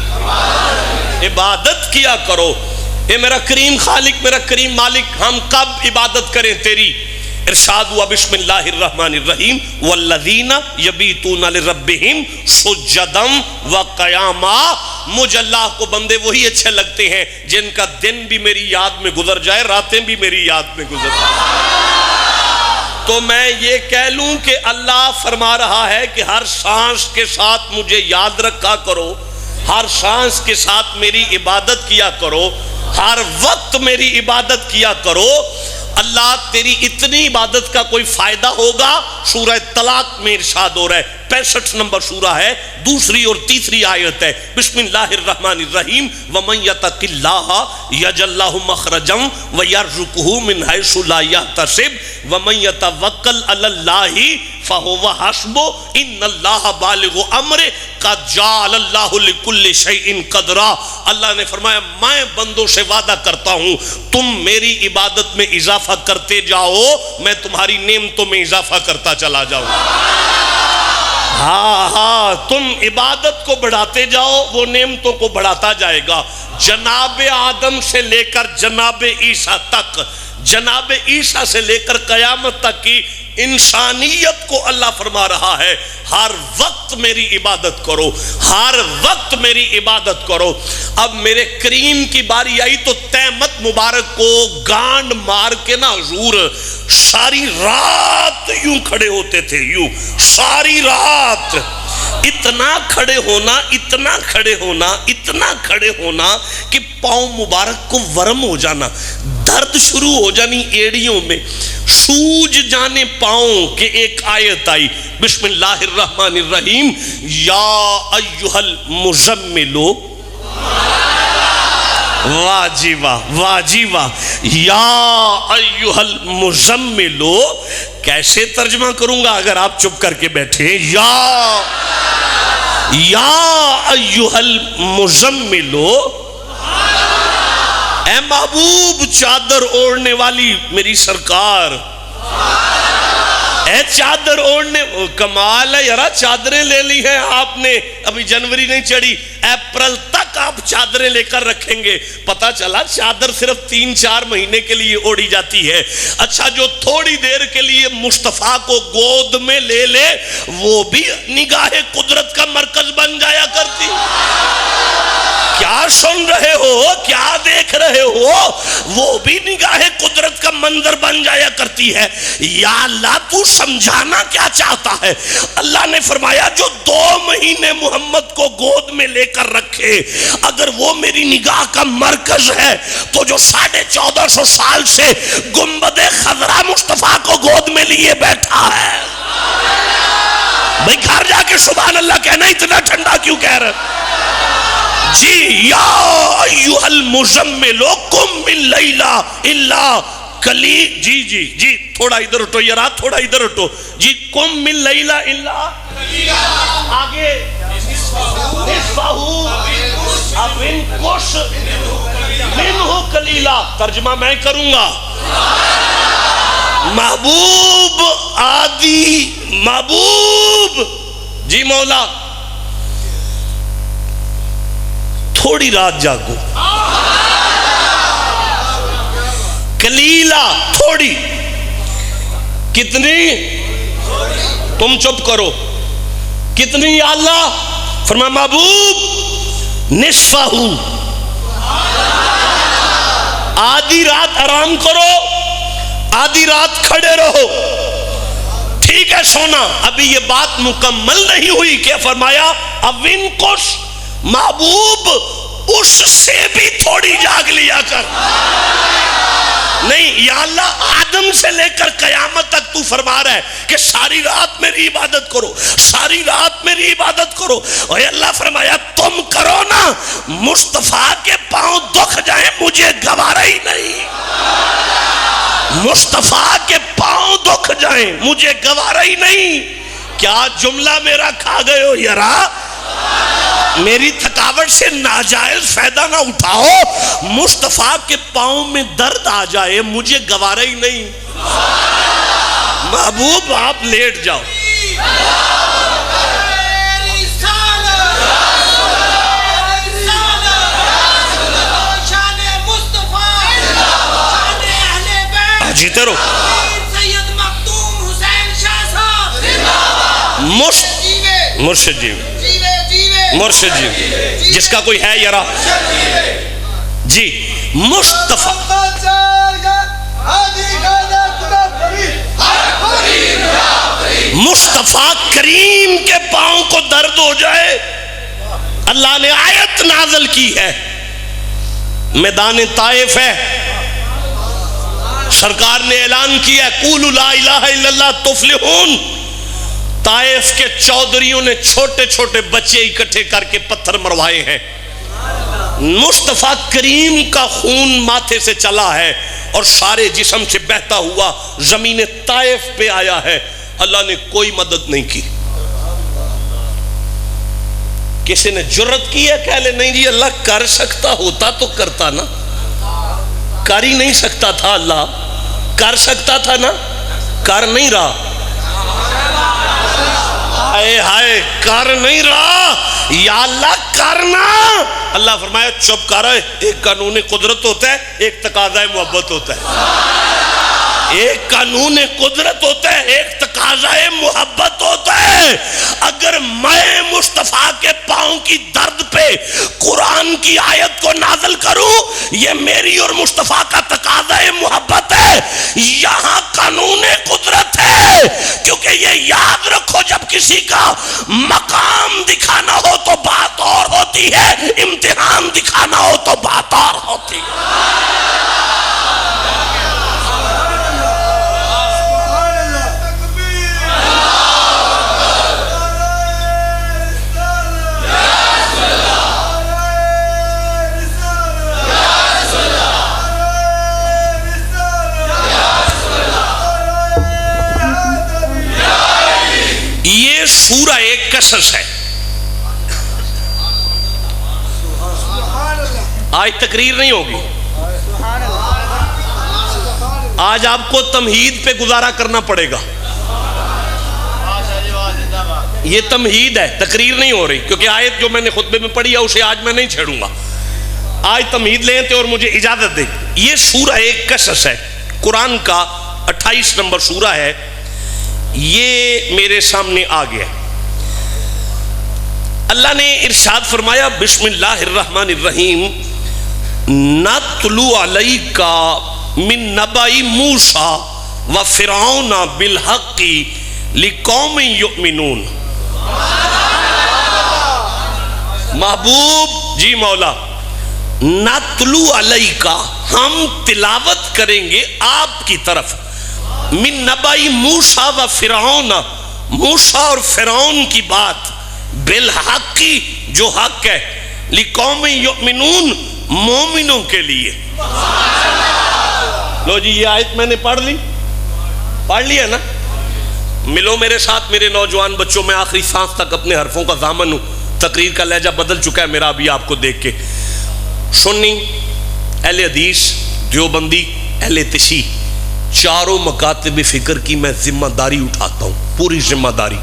عبادت کیا کرو. اے میرا کریم خالق، میرا کریم مالک، ہم کب عبادت کریں تیری؟ ارشاد ہوا بسم اللہ الرحمن الرحیم. والذین یبیتون لربہم سجدا وقیاما، مجھ اللہ کو بندے وہی اچھے لگتے ہیں جن کا دن بھی میری یاد میں گزر جائے، راتیں بھی میری یاد میں گزر جائے. تو میں یہ کہہ لوں کہ اللہ فرما رہا ہے کہ ہر سانس کے ساتھ مجھے یاد رکھا کرو، ہر سانس کے ساتھ میری عبادت کیا کرو، ہر وقت میری عبادت کیا کرو. اللہ تیری اتنی عبادت کا کوئی فائدہ ہوگا؟ سورہ طلاق میں ارشاد ہو رہا ہے، 65 نمبر سورہ ہے، دوسری اور تیسری آیت ہے. بسم اللہ الرحمن الرحیم. وَمَن يَتَقِ اللَّهَ يَجْعَل لَّهُ مَخْرَجًا وَيَرْزُقْهُ مِنْ حَيْثُ لَا يَحْتَسِبُ وَمَن يَتَوَكَّلْ عَلَى اللَّهِ فَهُوَ حَسْبُهُ إِنَّ اللَّهَ بَالِغُ أَمْرِهِ قَدْ جَعَلَ اللَّهُ لِكُلِّ شَيْءٍ قَدْرًا. اللہ نے فرمایا میں بندوں سے وعدہ کرتا ہوں تم میری عبادت میں اضافہ کرتے جاؤ، میں تمہاری نعمتوں میں اضافہ کرتا چلا جاؤں. ہاں تم عبادت کو بڑھاتے جاؤ، وہ نعمتوں کو بڑھاتا جائے گا. جناب آدم سے لے کر جناب عیسیٰ تک، جناب عیسیٰ سے لے کر قیامت تک کی انسانیت کو اللہ فرما رہا ہے ہر وقت میری عبادت کرو، ہر وقت میری عبادت کرو. اب میرے کریم کی باری آئی تو تہمت مبارک کو گانڈ مار کے نا حضور ساری رات یوں کھڑے ہوتے تھے، یوں ساری رات. اتنا کھڑے ہونا، اتنا کھڑے ہونا، اتنا کھڑے ہونا کہ پاؤں مبارک کو ورم ہو جانا، درد شروع ہو جانی ایڑیوں میں، سوج جانے پاؤں. کہ ایک آیت آئی بسم اللہ الرحمن الرحیم. یا ایہا المزمل، واہ جی واہ، واہ جی واہ. یا ایہا المزمل کیسے ترجمہ کروں گا اگر آپ چپ کر کے بیٹھے؟ یا ایہا المزمل، اے محبوب چادر اوڑھنے والی میری سرکار، اے چادر اوڑھنے. کمال ہے یارا، چادریں لے لی ہیں آپ نے، ابھی جنوری نہیں چڑھی، اپریل تک آپ چادریں لے کر رکھیں گے. پتا چلا چادر صرف 3-4 مہینے کے لیے اوڑھی جاتی ہے. اچھا جو تھوڑی دیر کے لیے مصطفیٰ کو گود میں لے لے وہ بھی نگاہ قدرت کا مرکز بن جایا کرتی. کیا سن رہے ہو، کیا دیکھ رہے ہو؟ وہ بھی نگاہ قدرت کا منظر بن جایا کرتی ہے. یا اللہ تو سمجھانا کیا چاہتا ہے؟ اللہ نے فرمایا جو 2 مہینے محمد کو گود میں لے کر رکھے اگر وہ میری نگاہ کا مرکز ہے تو جو 1450 سال سے گنبد خضرا مصطفیٰ کو گود میں لیے بیٹھا ہے، بھئی گھر جا کے سبحان اللہ کہنا، اتنا ٹھنڈا کیوں کہہ رہے جی؟ یا ایہا المزمل قم اللیل الا قلیلا. جی جی جی تھوڑا ادھر ہٹو یار، تھوڑا ادھر ہٹو جی. قم اللیل الا قلیلا، آگے نصفہ اب انقص منہ قلیلا. ترجمہ میں کروں گا. محبوب آدھی، محبوب جی مولا تھوڑی رات جاگو، قلیلا تھوڑی. کتنی؟ تم چپ کرو. کتنی یا اللہ؟ فرمایا محبوب نصفہ، آدھی رات آرام کرو، آدھی رات کھڑے رہو. ٹھیک ہے سونا، ابھی یہ بات مکمل نہیں ہوئی. کیا فرمایا؟ اب انقص، محبوب اس سے بھی تھوڑی جاگ لیا کر. نہیں یا اللہ آدم سے لے کر قیامت تک تو فرما رہا ہے کہ ساری رات میری عبادت کرو، ساری رات میری عبادت کرو، اور اللہ فرمایا تم کرو نا، مصطفیٰ کے پاؤں دکھ جائیں مجھے گوارا ہی نہیں، مصطفیٰ کے پاؤں دکھ جائیں مجھے گوارا ہی نہیں۔ کیا جملہ میرا کھا گئے ہو یارا؟ میری تھکاوٹ سے ناجائز فائدہ نہ اٹھاؤ، مصطفیٰ کے پاؤں میں درد آ جائے مجھے گوارا ہی نہیں۔ محبوب آپ لیٹ جاؤ۔ جیتے رہو۔ مرشد جی، مرشد جی، جس کا کوئی ہے یارا جی، مصطفیٰ مصطفیٰ کریم کے پاؤں کو درد ہو جائے، اللہ نے آیت نازل کی ہے، میدان طائف ہے، سرکار نے اعلان کیا ہے قولوا لا الہ الا اللہ تفلحون۔ طائف کے چودھریوں نے چھوٹے چھوٹے بچے اکٹھے کر کے پتھر مروائے ہیں، مصطفیٰ کریم کا خون ماتھے سے چلا ہے اور سارے جسم سے بہتا ہوا زمین طائف پہ آیا ہے، اللہ نے کوئی مدد نہیں کی۔ کسی نے جرت کی ہے کہہ لے نہیں جی اللہ کر سکتا ہوتا تو کرتا نا، کر ہی نہیں سکتا تھا، اللہ کر سکتا تھا نا، کر نہیں رہا، اے ہائے کر نہیں رہا، یا اللہ کرنا۔ اللہ فرمایا چپ کر، ایک قانون قدرت ہوتا ہے، ایک تقاضۂ محبت ہوتا ہے، ایک قانون قدرت ہوتا ہے، ایک تقاضۂ محبت ہوتا ہے۔ اگر میں مصطفیٰ کے پاؤں کی درد پہ قرآن کی آیت کو نازل کروں، یہ میری اور مصطفیٰ کا تقاضۂ محبت ہے، یہاں قانون قدرت ہے، کیونکہ یہ یاد رکھو جب کسی کا مقام دکھانا ہو تو بات اور ہوتی ہے، امتحان دکھانا ہو تو بات اور ہوتی ہے۔ یہ سورہ ایک قصص ہے، آج تقریر نہیں ہوگی، آج آپ کو تمہید پہ گزارا کرنا پڑے گا، یہ تمہید ہے، تقریر نہیں ہو رہی، کیونکہ آیت جو میں نے خطبے میں پڑھی ہے اسے آج میں نہیں چھیڑوں گا، آج تمہید لیتے اور مجھے اجازت دیں۔ یہ سورہ ایک قصص ہے، قرآن کا 28 نمبر سورہ ہے، یہ میرے سامنے آ گیا۔ اللہ نے ارشاد فرمایا بسم اللہ الرحمن الرحیم نَتْلُو عَلَيْكَ مِن نَبَإِ مُوسَى وَفِرْعَوْنَ بِالْحَقِّ لِقَوْمٍ يُؤْمِنُونَ۔ محبوب جی مولا، نَتْلُو عَلَيْكَ ہم تلاوت کریں گے آپ کی طرف، من نبائی موسیٰ و فرعون، موسیٰ اور فرعون کی بات، بالحقی جو حق ہے، لقوم یؤمنون مومنوں کے لیے۔ لو جی یہ آیت میں نے پڑھ لی ہے نا، ملو میرے ساتھ میرے نوجوان بچوں، میں آخری سانس تک اپنے حرفوں کا ضامن ہوں، تقریر کا لہجہ بدل چکا ہے میرا ابھی آپ کو دیکھ کے۔ سنی، اہل حدیث، دیوبندی، اہل تشیع، چاروں مکاتب فکر کی میں ذمہ داری اٹھاتا ہوں، پوری ذمہ داری،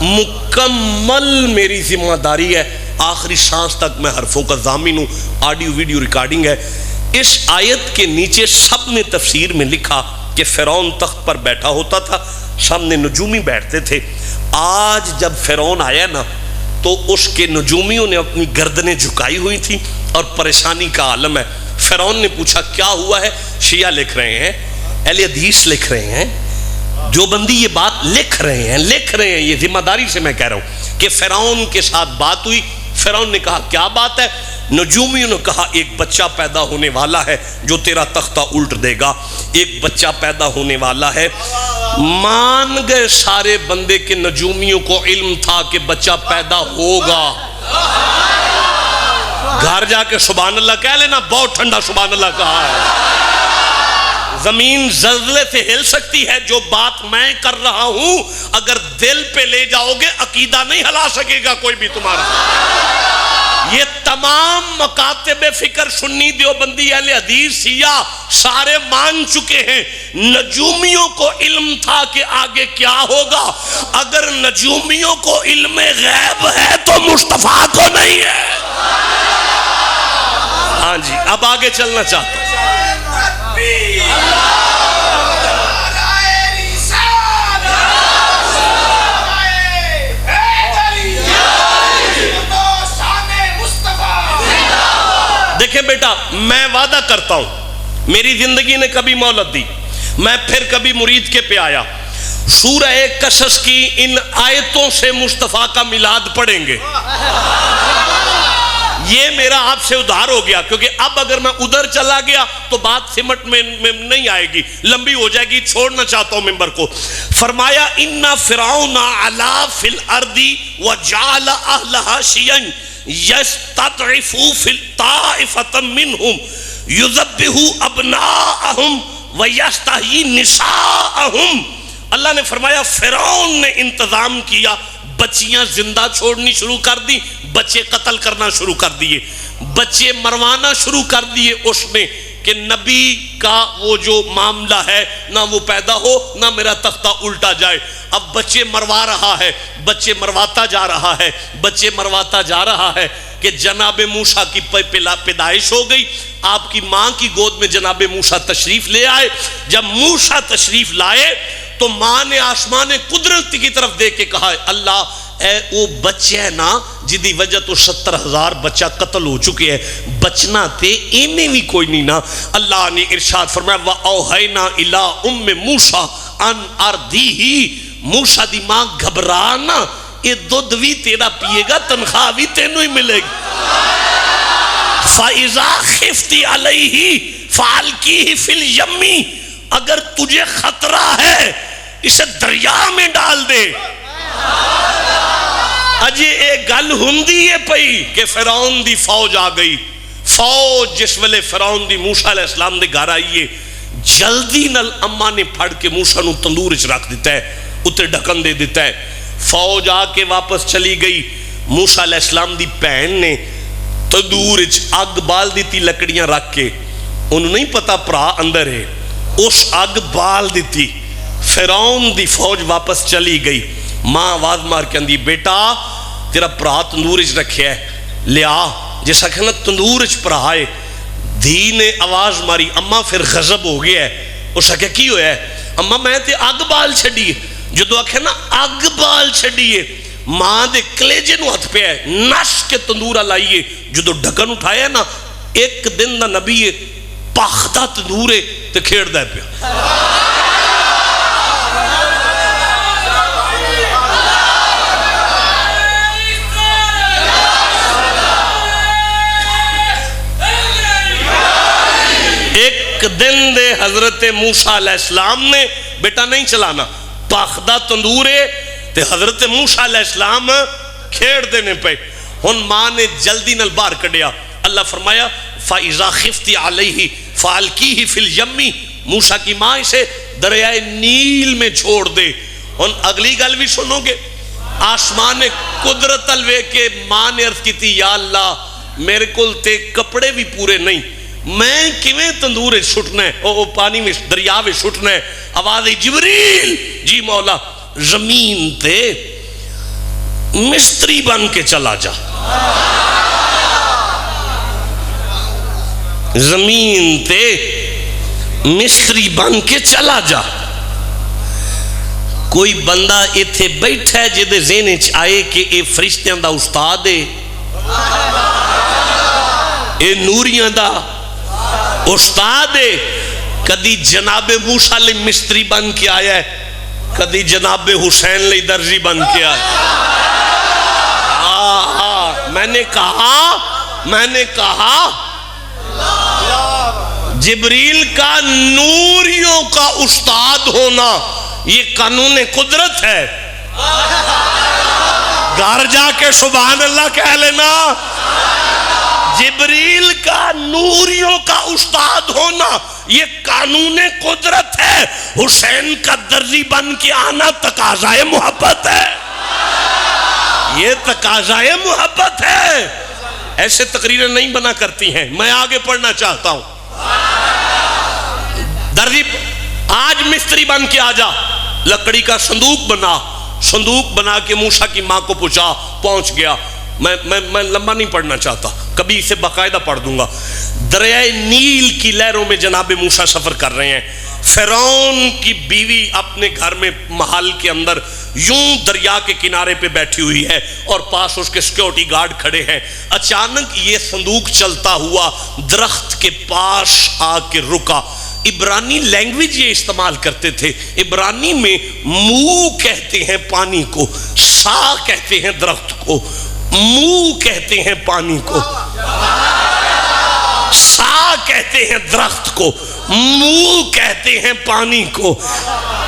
مکمل میری ذمہ داری ہے، آخری سانس تک میں حرفوں کا ضامن ہوں، آڈیو ویڈیو ریکارڈنگ ہے۔ اس آیت کے نیچے سب نے تفسیر میں لکھا کہ فرعون تخت پر بیٹھا ہوتا تھا، سامنے نجومی بیٹھتے تھے، آج جب فرعون آیا نا تو اس کے نجومیوں نے اپنی گردنیں جھکائی ہوئی تھی اور پریشانی کا عالم ہے۔ فرعون نے پوچھا کیا ہوا ہے، شیعہ لکھ رہے ہیں، اہل حدیث لکھ رہے ہیں، جو بندی یہ بات لکھ رہے ہیں، یہ ذمہ داری سے میں کہہ رہا ہوں کہ فرعون کے ساتھ بات ہوئی، فرعون نے کہا کیا بات ہے، نجومیوں نے کہا ایک بچہ پیدا ہونے والا ہے جو تیرا تختہ الٹ دے گا، ایک بچہ پیدا ہونے والا ہے۔ مان گئے سارے بندے کہ نجومیوں کو علم تھا کہ بچہ پیدا ہوگا۔ گھر جا کے سبحان اللہ کہہ لینا، بہت ٹھنڈا سبحان اللہ کہا ہے۔ زمین زلزلے سے ہل سکتی ہے، جو بات میں کر رہا ہوں اگر دل پہ لے جاؤ گے عقیدہ نہیں ہلا سکے گا کوئی بھی تمہارا۔ یہ تمام مکاتب فکر سنی دیوبندی اہل حدیث سیاہ سارے مان چکے ہیں، نجومیوں کو علم تھا کہ آگے کیا ہوگا۔ اگر نجومیوں کو علم غیب ہے تو مصطفیٰ کو نہیں ہے۔ ہاں جی، اب آگے چلنا چاہتا ہوں۔ دیکھیں بیٹا، میں وعدہ کرتا ہوں، میری زندگی نے کبھی مہلت دی، میں پھر کبھی مرید کے پہ آیا، سورہ قصص کی ان آیتوں سے مصطفیٰ کا میلاد پڑھیں گے۔ یہ میرا آپ سے ادھار ہو گیا، کیونکہ اب اگر میں ادھر چلا گیا تو بات سمٹ میں نہیں آئے گی، لمبی ہو جائے گی، چھوڑنا چاہتا ہوں ممبر کو۔ فرمایا ان فرعون علا فی الارض وجعل اہلہا شیعا یستضعف طائفۃ منہم یذبح ابناءہم ویستحیی نساءہم۔ اللہ نے فرمایا فرعون نے انتظام کیا، بچیاں زندہ چھوڑنی شروع کر دی، بچے قتل کرنا شروع کر دیے، بچے مروانا شروع کر دیے اس نے کہ نبی کا وہ جو معاملہ ہے نہ وہ پیدا ہو نہ میرا تختہ الٹا جائے۔ اب بچے مروا رہا ہے، بچے مرواتا جا رہا ہے، بچے مرواتا جا رہا ہے کہ جناب موسیٰ کی پیدائش ہو گئی۔ آپ کی ماں کی گود میں جناب موسیٰ تشریف لے آئے۔ جب موسیٰ تشریف لائے تو ماں نے آسمان قدرت کی طرف دیکھ کے کہا اللہ اے وہ بچے ہے نا جدی وجہ تو 70,000 بچہ قتل ہو چکے ہیں، بچنا تے ایمیں بھی کوئی نہیں نا۔ اللہ نے ارشاد فرمایا وَأَوْحَيْنَا إِلَىٰ أُمِّ مُوسَىٰ أَنْ أَرْضِعِهِ۔ موسیٰ دی ماں گھبرانا، یہ دودھ بھی تیرا پیے گا، تنخواہ بھی تینوں ہی ملے گی۔ فَإِذَا خِفْتِ عَلَيْهِ فَأَلْقِيهِ فِي الْيَمِّ۔ اگر تجھے خطرہ ہے اسے دریا میں ڈال دے۔ اجے ایک گل ہندی ہے پئی کہ فرعون دی فوج آ گئی، فوج جس ویلے فرعون دی موسیٰ علیہ السلام دے گھر آئیے، جلدی نال اماں نے پھڑ کے موسیٰ نو تندور وچ رکھ دیتا ہے، اتے ڈھکن دے دیتا ہے۔ فوج آ کے واپس چلی گئی، موسیٰ علیہ السلام دی بہن نے تندور وچ اگ بال دیتی لکڑیاں رکھ کے، انہوں نہیں پتا پرا اندر ہے، اس اگ بال دیتی۔ فرعون دی فوج واپس چلی گئی، ماں آواز مار کے اندھی بیٹا تیرا پرا تندور وچ رکھیا ہے لیا، جیسا کہنا تندور وچ پرا ہے۔ دھی نے آواز ماری، اماں پھر غضب ہو گیا ہے، اس نے کی ہویا ہے؟ اماں میں تے اگ بال چھڑی ہے۔ جدو آکھے نا اگ بال چھڑی ہے، ماں دے کلیجے نو ہتھ پہ ہے، نش کے تندورہ لائیے، جدو ڈھکن اٹھایا نا ایک دن دا نبی ہے پاختہ تندورے تے کھیڑ دے پیا۔ ایک دن دے حضرت موسیٰ علیہ السلام نے بیٹا نہیں چلانا، پاخدہ تندورے تے حضرت موسیٰ علیہ السلام کھیڑ دینے پہ۔ ہن ماں نے جلدی نل باہر کڑیا، اللہ فرمایا فَإِذَا خِفْتِ عَلَيْهِ فَأَلْقِيهِ فِي الْيَمِّ۔ موسیٰ کی ماں اسے دریائے نیل میں چھوڑ دے۔ ہن اگلی گل بھی سنو گے، آسمان قدرت الوے کے ماں نے عرض کی تھی یا اللہ میرے کل تے کپڑے بھی پورے نہیں، میں کیویں تندور چھٹنا ہے، او پانی میں دریا میں چھٹنا ہے۔ آواز جبریل جی مولا زمین تے مستری بن کے چلا جا، زمین تے مستری بن کے چلا جا۔ کوئی بندہ ایتھے بیٹھا ہے جدے ذہن وچ آئے کہ اے فرشتیاں دا استاد ہے، اے نوریاں دا استاد ہے، کدی جناب موسیٰ علیہ مستری بن کے آیا ہے، کدی جناب حسین علیہ درزی بن کے آیا ہے۔ میں نے کہا میں نے کہا جبریل کا نوریوں کا استاد ہونا یہ قانون قدرت ہے. گھر جا کے سبحان اللہ کہہ لینا. جبریل کا نوریوں کا استاد ہونا یہ قانون قدرت ہے. حسین کا درزی بن کے آنا تقاضائے محبت ہے. یہ تقاضائے محبت ہے. ایسے تقریریں نہیں بنا کرتی ہیں. میں آگے پڑھنا چاہتا ہوں. درزی آج مستری بن کے آ جا. لکڑی کا صندوق بنا. صندوق بنا کے موسیٰ کی ماں کو پہنچ گیا. میں لمبا نہیں پڑھنا چاہتا, کبھی اسے باقاعدہ پڑھ دوں گا. دریائے نیل کی لہروں میں جناب موسیٰ سفر کر رہے ہیں. فرعون کی بیوی اپنے گھر میں محل کے اندر یوں دریا کے کنارے پہ بیٹھی ہوئی ہے اور پاس اس کے سیکیورٹی گارڈ کھڑے ہیں. اچانک یہ صندوق چلتا ہوا درخت کے پاس آ کے رکا. عبرانی لینگویج یہ استعمال کرتے تھے. عبرانی میں مو کہتے ہیں پانی کو, سا کہتے ہیں درخت کو, مو کہتے ہیں پانی کو, سا کہتے ہیں درخت کو, مو کہتے ہیں پانی کو.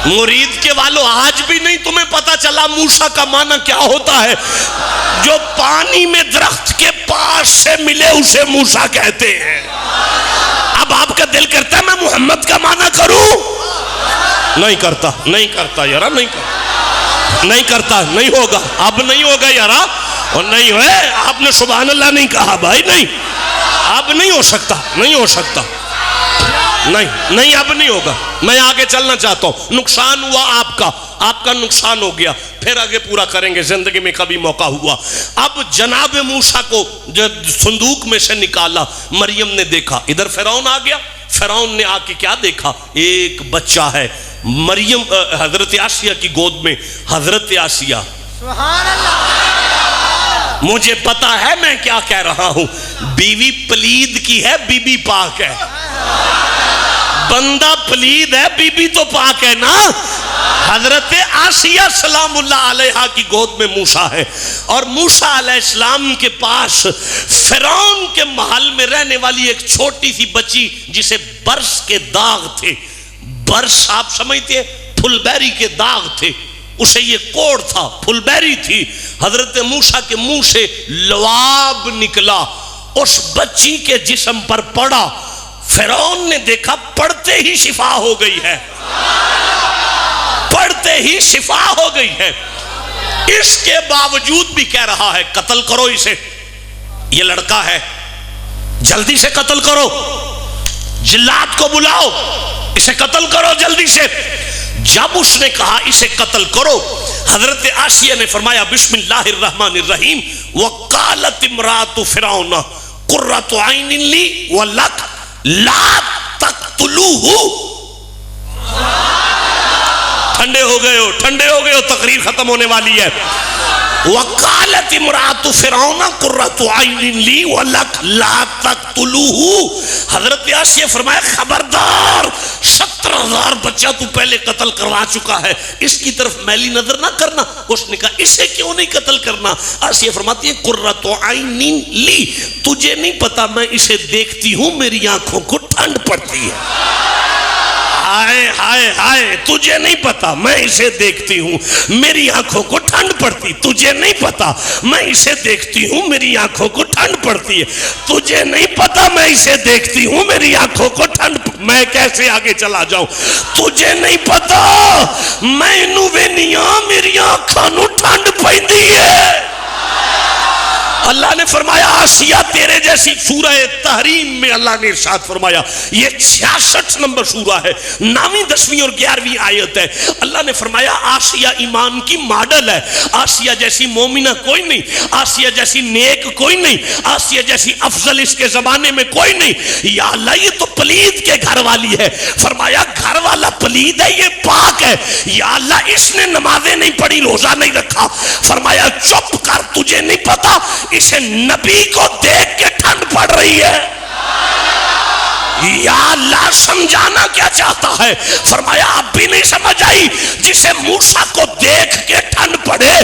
مرید کے والوں آج بھی نہیں تمہیں پتا چلا موسیٰ کا معنی کیا ہوتا ہے؟ جو پانی میں درخت کے پاس سے ملے اسے موسیٰ کہتے ہیں. اب آپ کا دل کرتا ہے میں محمد کا معنی کروں؟ نہیں کرتا یارا, نہیں کرتا, نہیں ہوگا, اب نہیں ہوگا یارا. اور نہیں ہوئے, آپ نے سبحان اللہ نہیں کہا بھائی. نہیں, اب نہیں ہو سکتا, نہیں, اب نہیں ہوگا. میں آگے چلنا چاہتا ہوں. نقصان ہوا آپ کا نقصان ہو گیا. پھر آگے پورا کریں گے, زندگی میں کبھی موقع ہوا. اب جناب موسیٰ کو جو صندوق میں سے نکالا, مریم نے دیکھا ادھر فرعون آ گیا. فرعون نے آ کے کیا دیکھا؟ ایک بچہ ہے. مریم حضرت آسیہ کی گود میں. حضرت آسیہ, سبحان اللہ, مجھے پتا ہے میں کیا کہہ رہا ہوں. بیوی پلید کی ہے, بی بی پاک ہے. بندہ پلید ہے, بی بی تو پاک ہے نا. حضرت آسیہ سلام اللہ علیہا کی گود میں موسیٰ ہے, اور موسیٰ علیہ السلام کے پاس فرعون کے محل میں رہنے والی ایک چھوٹی سی بچی جسے برس کے داغ تھے. برس آپ سمجھتے ہیں, پھل بیری کے داغ تھے. اسے یہ کوڑ تھا, پھل بیری تھی. حضرت موسیٰ کے منہ سے لعاب نکلا, اس بچی کے جسم پر پڑا. فرعون نے دیکھا پڑھتے ہی شفا ہو گئی ہے, پڑھتے ہی شفا ہو گئی ہے. اس کے باوجود بھی کہہ رہا ہے قتل کرو اسے, یہ لڑکا ہے, جلدی سے قتل کرو, جلاد کو بلاؤ, اسے قتل کرو جلدی سے. جب اس نے کہا اسے قتل کرو, حضرت آسیہ نے فرمایا بسم اللہ الرحمن الرحیم. وقالت امرات فرعون قرۃ عین لی ولک لا تقتلوہ. ٹھنڈے ہو گئے ہو, تقریر ختم ہونے والی ہے. وقالت امرات فرعون قرۃ عین لی ولک لا تقتلوہ. حضرت آسیہ فرمایا خبردار, 70,000 بچہ تو پہلے قتل کروا چکا ہے, اس کی طرف میلی نظر نہ کرنا. اس نے کہا اسے کیوں نہیں قتل کرنا؟ آسیہ فرماتی ہے قرۃ عین لی, تجھے نہیں پتا میں اسے دیکھتی ہوں میری آنکھوں کو ٹھنڈ پڑتی ہے. ہائے ہائے ہائے, تجھے نہیں پتا میں اسے دیکھتی ہوں میری آنکھوں کو ٹھنڈ پڑتی. تجھے نہیں پتا میں اسے دیکھتی ہوں میری آنکھوں کو ٹھنڈ پڑتی ہے. تجھے نہیں پتا میں اسے دیکھتی ہوں میری آنکھوں کو ٹھنڈ. میں کیسے آگے چلا جاؤں؟ تجھے نہیں پتا میں نو وینیاں میری آنکھوں نو ٹھنڈ پیندی ہے. اللہ نے فرمایا آسیہ تیرے جیسی. سورہ تحریم میں اللہ نے ارشاد فرمایا, یہ 66 نمبر سورہ ہے, 9ویں 10ویں اور 11ویں آیت ہے. اللہ نے فرمایا آسیہ ایمان کی ماڈل ہے. آسیہ جیسی مومنہ کوئی نہیں, آسیہ جیسی نیک کوئی نہیں, آسیہ جیسی افضل اس کے زمانے میں کوئی نہیں. یا اللہ یہ تو پلید کے گھر والی ہے. فرمایا گھر والا پلید ہے, یہ پاک ہے. یا اللہ اس نے نمازیں نہیں پڑھی, روزہ نہیں رکھا. فرمایا چپ کر, تجھے نہیں پتا اسے نبی کو دیکھ کے ٹھنڈ پڑ رہی ہے. یا اللہ سمجھانا کیا چاہتا ہے؟ فرمایا اب بھی نہیں سمجھ آئی؟ جسے موسیٰ کو دیکھ کے ٹھنڈ پڑے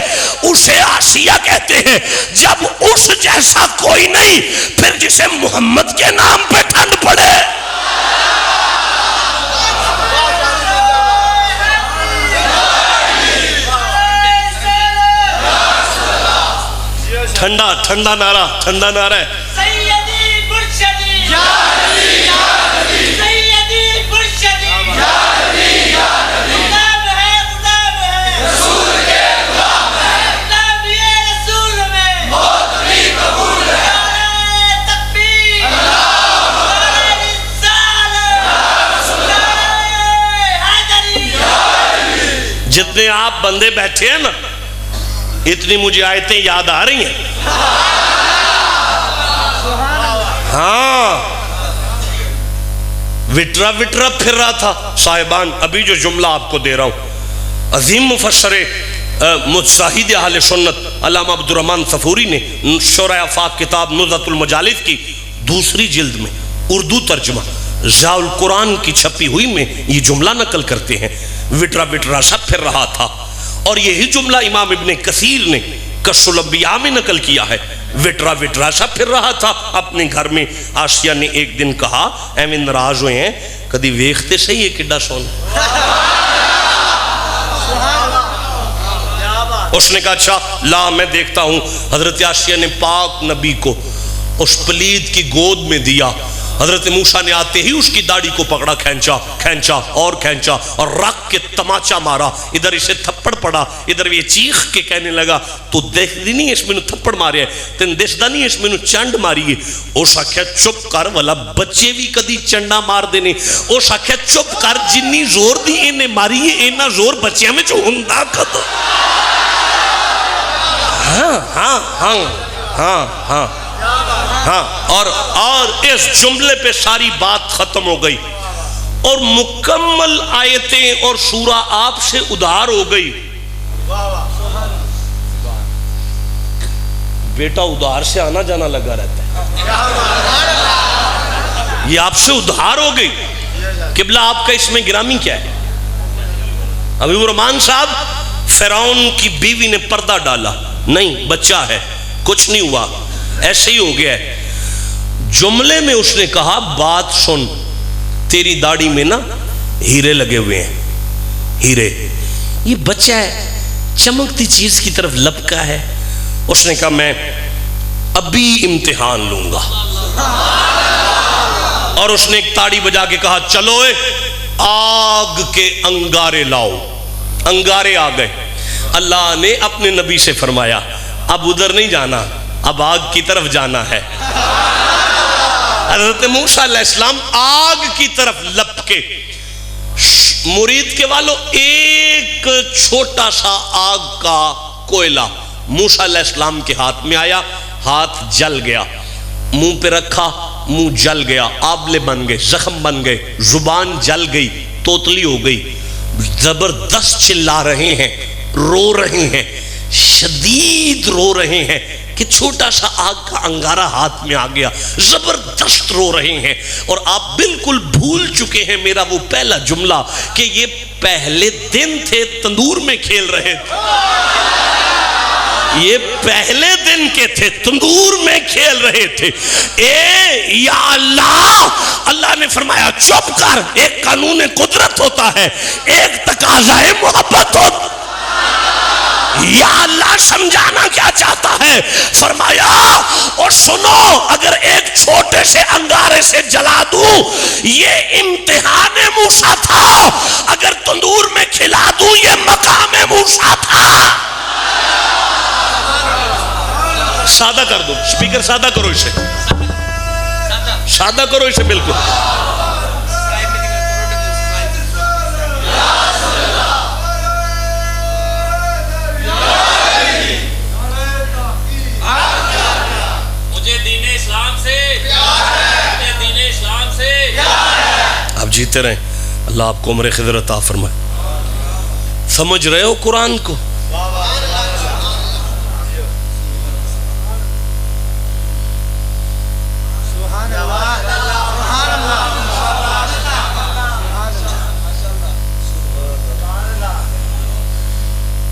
اسے آسیہ کہتے ہیں، جب اس جیسا کوئی نہیں پھر جسے محمد کے نام پہ ٹھنڈ پڑے۔ ٹھنڈا ٹھنڈا نعرہ، ٹھنڈا نعرہ ہے سیدی مرشدی یا نبی یا نبی، سیدی مرشدی یا نبی یا نبی، غلام ہے غلام ہے رسول کے غلام ہے، غلام یہ رسول میں موت بھی قبول ہے، نعرہ تکبیر نعرہ رسالت نعرہ حیدری۔ جتنے آپ بندے بیٹھے ہیں نا اتنی مجھے آیتیں یاد آ رہی ہیں۔ ہاں وٹرا وٹرا پھر رہا تھا صاحبان۔ ابھی جو جملہ آپ کو دے رہا ہوں عظیم مفسر مجتہد اہل سنت علامہ عبدالرحمن صفوری نے شرح آفاق کتاب نزہۃ المجالس کی دوسری جلد میں اردو ترجمہ ضیاء القرآن کی چھپی ہوئی میں یہ جملہ نقل کرتے ہیں، وٹرا وٹرا سا پھر رہا تھا۔ اور یہی جملہ امام ابن کثیر نے کشف الانبیاء میں نقل کیا ہے، وٹرا وٹرا سا پھر رہا تھا اپنے گھر میں۔ آسیہ نے ایک دن کہا ایویں ناراض ہوئے ہیں کدی ویکھتے صحیح ہے کڈا سونا؟ اس نے کہا اچھا لا میں دیکھتا ہوں۔ حضرت آسیہ نے پاک نبی کو اس پلید کی گود میں دیا۔ حضرت موسیٰ نے آتے ہی اس کی داڑھی کو پکڑا، کھینچا کھینچا اور کھینچا اور رکھ کے تماچا مارا۔ ادھر اسے تھپڑ پڑا، ادھر یہ چیخ کے کہنے لگا تو دیکھ دی نہیں اس میں تھپڑ مارے تین دسدا نہیں اس میں چنڈ ماری ہے۔ اس آکھیا چپ کر والا بچے بھی کدی چنڈا مار دینے۔ اس آکھیا چپ کر جنی زور دی انہیں ماری ہے اینا زور بچیاں میں جو ہندہ کدو۔ ہاں ہاں ہاں ہاں ہاں ہاں اور اس جملے پہ ساری بات ختم ہو گئی اور مکمل آیتیں اور سورہ آپ سے ادھار ہو گئی۔ بیٹا ادھار سے آنا جانا لگا رہتا ہے، یہ آپ سے ادھار ہو گئی۔ قبلہ آپ کا اس میں گرامی کیا ہے؟ حبیب الرحمن صاحب فرعون کی بیوی نے پردہ ڈالا، نہیں بچہ ہے کچھ نہیں ہوا، ایسے ہی ہو گیا ہے۔ جملے میں اس نے کہا بات سن، تیری داڑھی میں نا ہیرے لگے ہوئے ہیں، ہیرے، یہ بچہ ہے چمکتی چیز کی طرف لپکا ہے۔ اس نے کہا میں ابھی امتحان لوں گا، اور اس نے ایک تاڑی بجا کے کہا چلو آگ کے انگارے لاؤ۔ انگارے آ گئے۔ اللہ نے اپنے نبی سے فرمایا اب ادھر نہیں جانا، اب آگ کی طرف جانا ہے۔ حضرت موسیٰ علیہ السلام آگ کی طرف لپکے۔ مرید کے والوں ایک چھوٹا سا آگ کا کوئلہ موسیٰ علیہ السلام کے ہاتھ میں آیا، ہاتھ جل گیا، منہ پہ رکھا منہ جل گیا، آبلے بن گئے، زخم بن گئے، زبان جل گئی، توتلی ہو گئی، زبردست چلا رہے ہیں، رو رہے ہیں، شدید رو رہے ہیں کہ چھوٹا سا آگ کا انگارہ ہاتھ میں آ گیا، زبردست رو رہے ہیں۔ اور آپ بالکل بھول چکے ہیں میرا وہ پہلا جملہ کہ یہ پہلے دن تھے تندور میں کھیل رہے تھے، یہ پہلے دن کے تھے تندور میں کھیل رہے تھے۔ یا اللہ، اللہ نے فرمایا چپ کر، ایک قانون قدرت ہوتا ہے، ایک تقاضا محبت ہوتا ہے۔ یا اللہ سمجھانا کیا چاہتا ہے؟ فرمایا اور سنو، اگر ایک چھوٹے سے انگارے سے جلا دوں یہ امتحان موسیٰ تھا، اگر تندور میں کھلا دوں یہ مقام موسیٰ تھا۔ سادہ کر دو سپیکر، سادہ کرو اسے، سادہ کرو اسے بالکل۔ آپ جیتے رہیں، اللہ آپ کو عمر خضر عطا فرمائے۔ سمجھ رہے ہو قرآن کو؟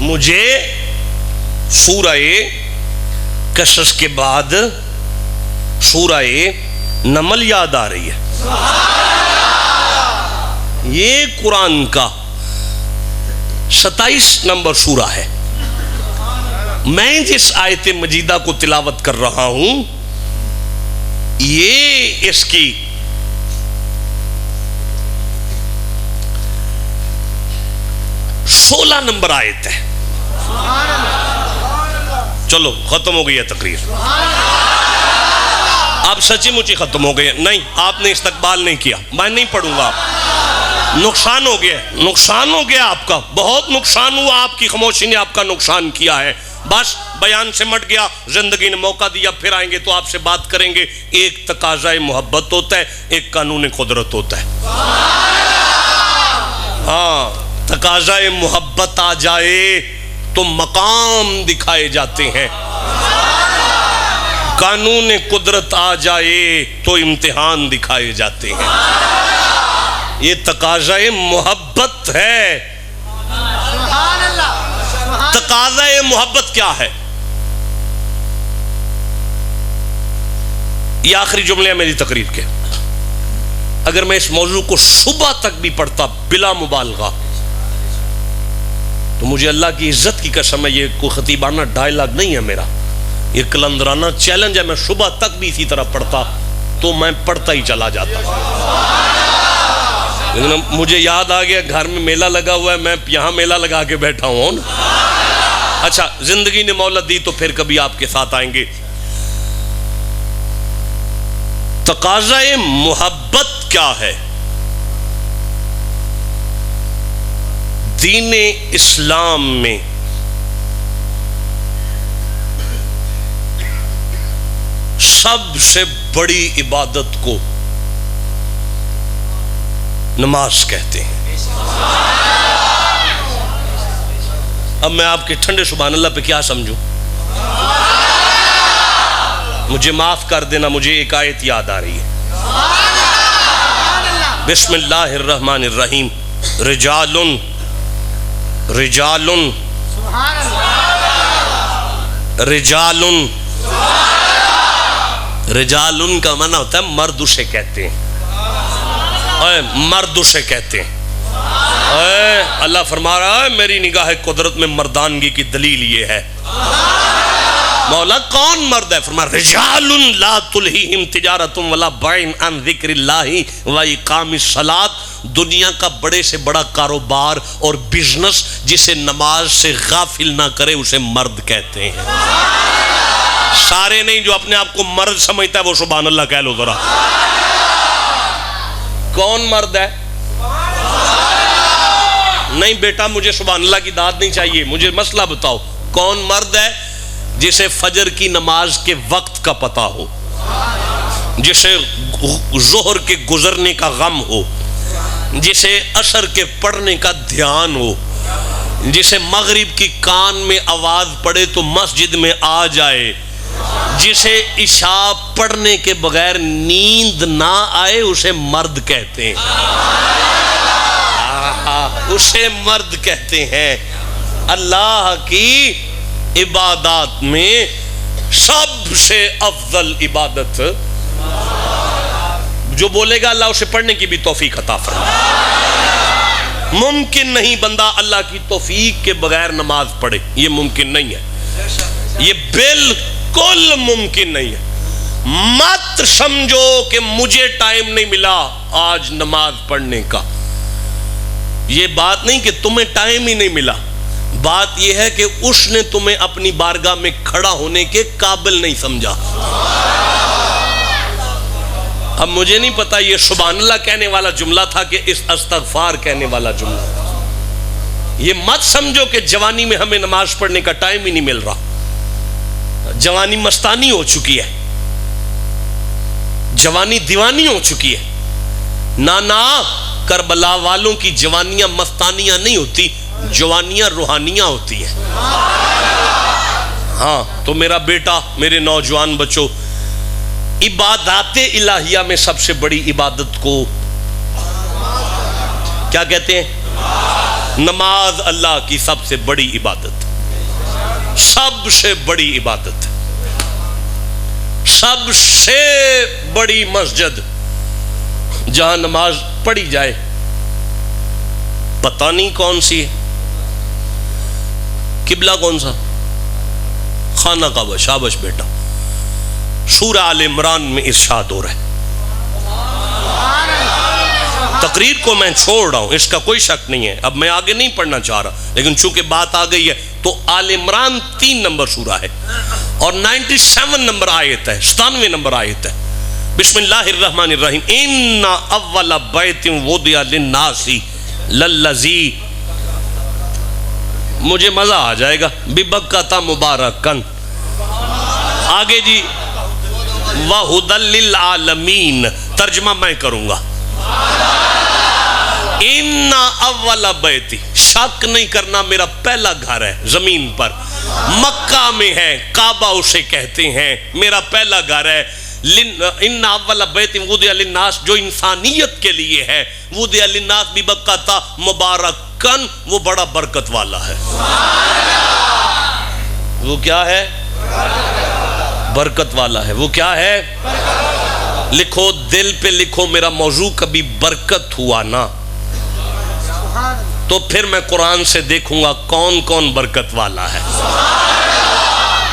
مجھے سورہ قصص کے بعد سورہ نمل یاد آ رہی ہے. یہ قرآن کا 27 نمبر سورہ ہے. میں جس آیت مجیدہ کو تلاوت کر رہا ہوں یہ اس کی 16 نمبر آیت ہے. چلو ختم ہو گئی ہے تقریر. آپ سچی مچی ختم ہو گئے. نہیں، آپ نے استقبال نہیں کیا، میں نہیں پڑھوں گا. نقصان ہو گیا، نقصان ہو گیا آپ کا، بہت نقصان ہوا. آپ کی خاموشی نے آپ کا نقصان کیا ہے. بس بیان سے مٹ گیا. زندگی نے موقع دیا، پھر آئیں گے تو آپ سے بات کریں گے. ایک تقاضۂ محبت ہوتا ہے، ایک قانون قدرت ہوتا ہے. ہاں، تقاضۂ محبت آ جائے تو مقام دکھائے جاتے ہیں، قانون قدرت آ جائے تو امتحان دکھائے جاتے ہیں. یہ تقاضۂ محبت ہے. تقاضۂ محبت کیا ہے؟ یہ آخری جملے ہیں میری تقریر کے. اگر میں اس موضوع کو صبح تک بھی پڑھتا بلا مبالغہ تو مجھے اللہ کی عزت کی قسم ہے، یہ کوئی خطیبانہ ڈائلاگ نہیں ہے میرا، یہ کلندرانہ چیلنج ہے. میں صبح تک بھی اسی طرح پڑھتا تو میں پڑھتا ہی چلا جاتا. لیکن مجھے یاد آ گیا گھر میں میلہ لگا ہوا ہے، میں یہاں میلہ لگا کے بیٹھا ہوں. اچھا، زندگی نے مہلت دی تو پھر کبھی آپ کے ساتھ آئیں گے. تقاضۂ محبت کیا ہے؟ دین اسلام میں سب سے بڑی عبادت کو نماز کہتے ہیں. اب میں آپ کے ٹھنڈے سبحان اللہ پہ کیا سمجھوں؟ مجھے معاف کر دینا، مجھے ایک آیت یاد آ رہی ہے. بسم اللہ الرحمن الرحیم. رجال رجال رجال رجال کا معنی ہوتا ہے مرد اسے کہتے ہیں. مرد اسے کہتے ہیں. اللہ فرما رہا ہے میری نگاہ قدرت میں مردانگی کی دلیل یہ ہے. مولا کون مرد ہے؟ فرما رجال لا تلہیہم تجارت ولا بیع عن ذکر اللہ و اقام الصلاۃ. دنیا کا بڑے سے بڑا کاروبار اور بزنس جسے نماز سے غافل نہ کرے اسے مرد کہتے ہیں. سارے نہیں، جو اپنے آپ کو مرد سمجھتا ہے وہ سبحان اللہ کہہ لو ذرا. کون مرد ہے؟ نہیں بیٹا، مجھے سبحان اللہ کی داد نہیں چاہیے، مجھے مسئلہ بتاؤ. کون مرد ہے؟ جسے فجر کی نماز کے وقت کا پتہ ہو، جسے ظہر کے گزرنے کا غم ہو، جسے عصر کے پڑھنے کا دھیان ہو، جسے مغرب کی کان میں آواز پڑے تو مسجد میں آ جائے، جسے عشاء پڑھنے کے بغیر نیند نہ آئے اسے مرد کہتے ہیں. اسے مرد کہتے ہیں. اللہ کی عبادات میں سب سے افضل عبادت، جو بولے گا اللہ اسے پڑھنے کی بھی توفیق عطا فرمائے. ممکن نہیں بندہ اللہ کی توفیق کے بغیر نماز پڑھے، یہ ممکن نہیں ہے، یہ بالکل ممکن نہیں ہے. مت سمجھو کہ مجھے ٹائم نہیں ملا آج نماز پڑھنے کا. یہ بات نہیں کہ تمہیں ٹائم ہی نہیں ملا، بات یہ ہے کہ اس نے تمہیں اپنی بارگاہ میں کھڑا ہونے کے قابل نہیں سمجھا. اب مجھے نہیں پتا یہ سبحان اللہ کہنے والا جملہ تھا کہ اس استغفار کہنے والا جملہ. یہ مت سمجھو کہ جوانی میں ہمیں نماز پڑھنے کا ٹائم ہی نہیں مل رہا. جوانی مستانی ہو چکی ہے، جوانی دیوانی ہو چکی ہے. نانا، کربلا والوں کی جوانیاں مستانیاں نہیں ہوتی، جوانیاں روحانیاں ہوتی ہیں. ہاں، تو میرا بیٹا، میرے نوجوان بچوں، عبادات الہیہ میں سب سے بڑی عبادت کو کیا کہتے ہیں؟ نماز اللہ کی سب سے بڑی عبادت، سب سے بڑی عبادت، سب سے بڑی مسجد جہاں نماز پڑھی جائے پتہ نہیں کون سی ہے، قبلہ کون سا؟ خانہ کعبہ۔ شاباش بیٹا، سورہ آل عمران میں ارشاد ہو رہا ہے۔ تقریر کو میں چھوڑ رہا ہوں، اس کا کوئی شک نہیں ہے، اب میں آگے نہیں پڑھنا چاہ رہا، لیکن چونکہ بات آ گئی ہے تو آل عمران 3 نمبر سورہ ہے اور 97 نمبر آیت ہے، 97 نمبر آیت ہے۔ بسم اللہ الرحمن الرحیم، ان اول بیت وضع للناس للذی، مجھے مزہ آ جائے گا، ببکۃ مبارکن، آگے جی وہدی للعالمین، ترجمہ میں کروں گا۔ ان اول بیتی، شک نہیں کرنا میرا پہلا گھر ہے زمین پر، مکہ میں ہے، کعبہ اسے کہتے ہیں، میرا پہلا گھر ہے۔ ان اول بیت وضع للناس، جو انسانیت کے لیے ہے، وضع للناس ببکۃ مبارکن، وہ بڑا برکت والا ہے۔ وہ کیا ہے؟ برکت والا ہے۔ وہ کیا ہے؟ لکھو، دل پہ لکھو، میرا موضوع کبھی برکت ہوا نا تو پھر میں قرآن سے دیکھوں گا کون کون برکت والا ہے،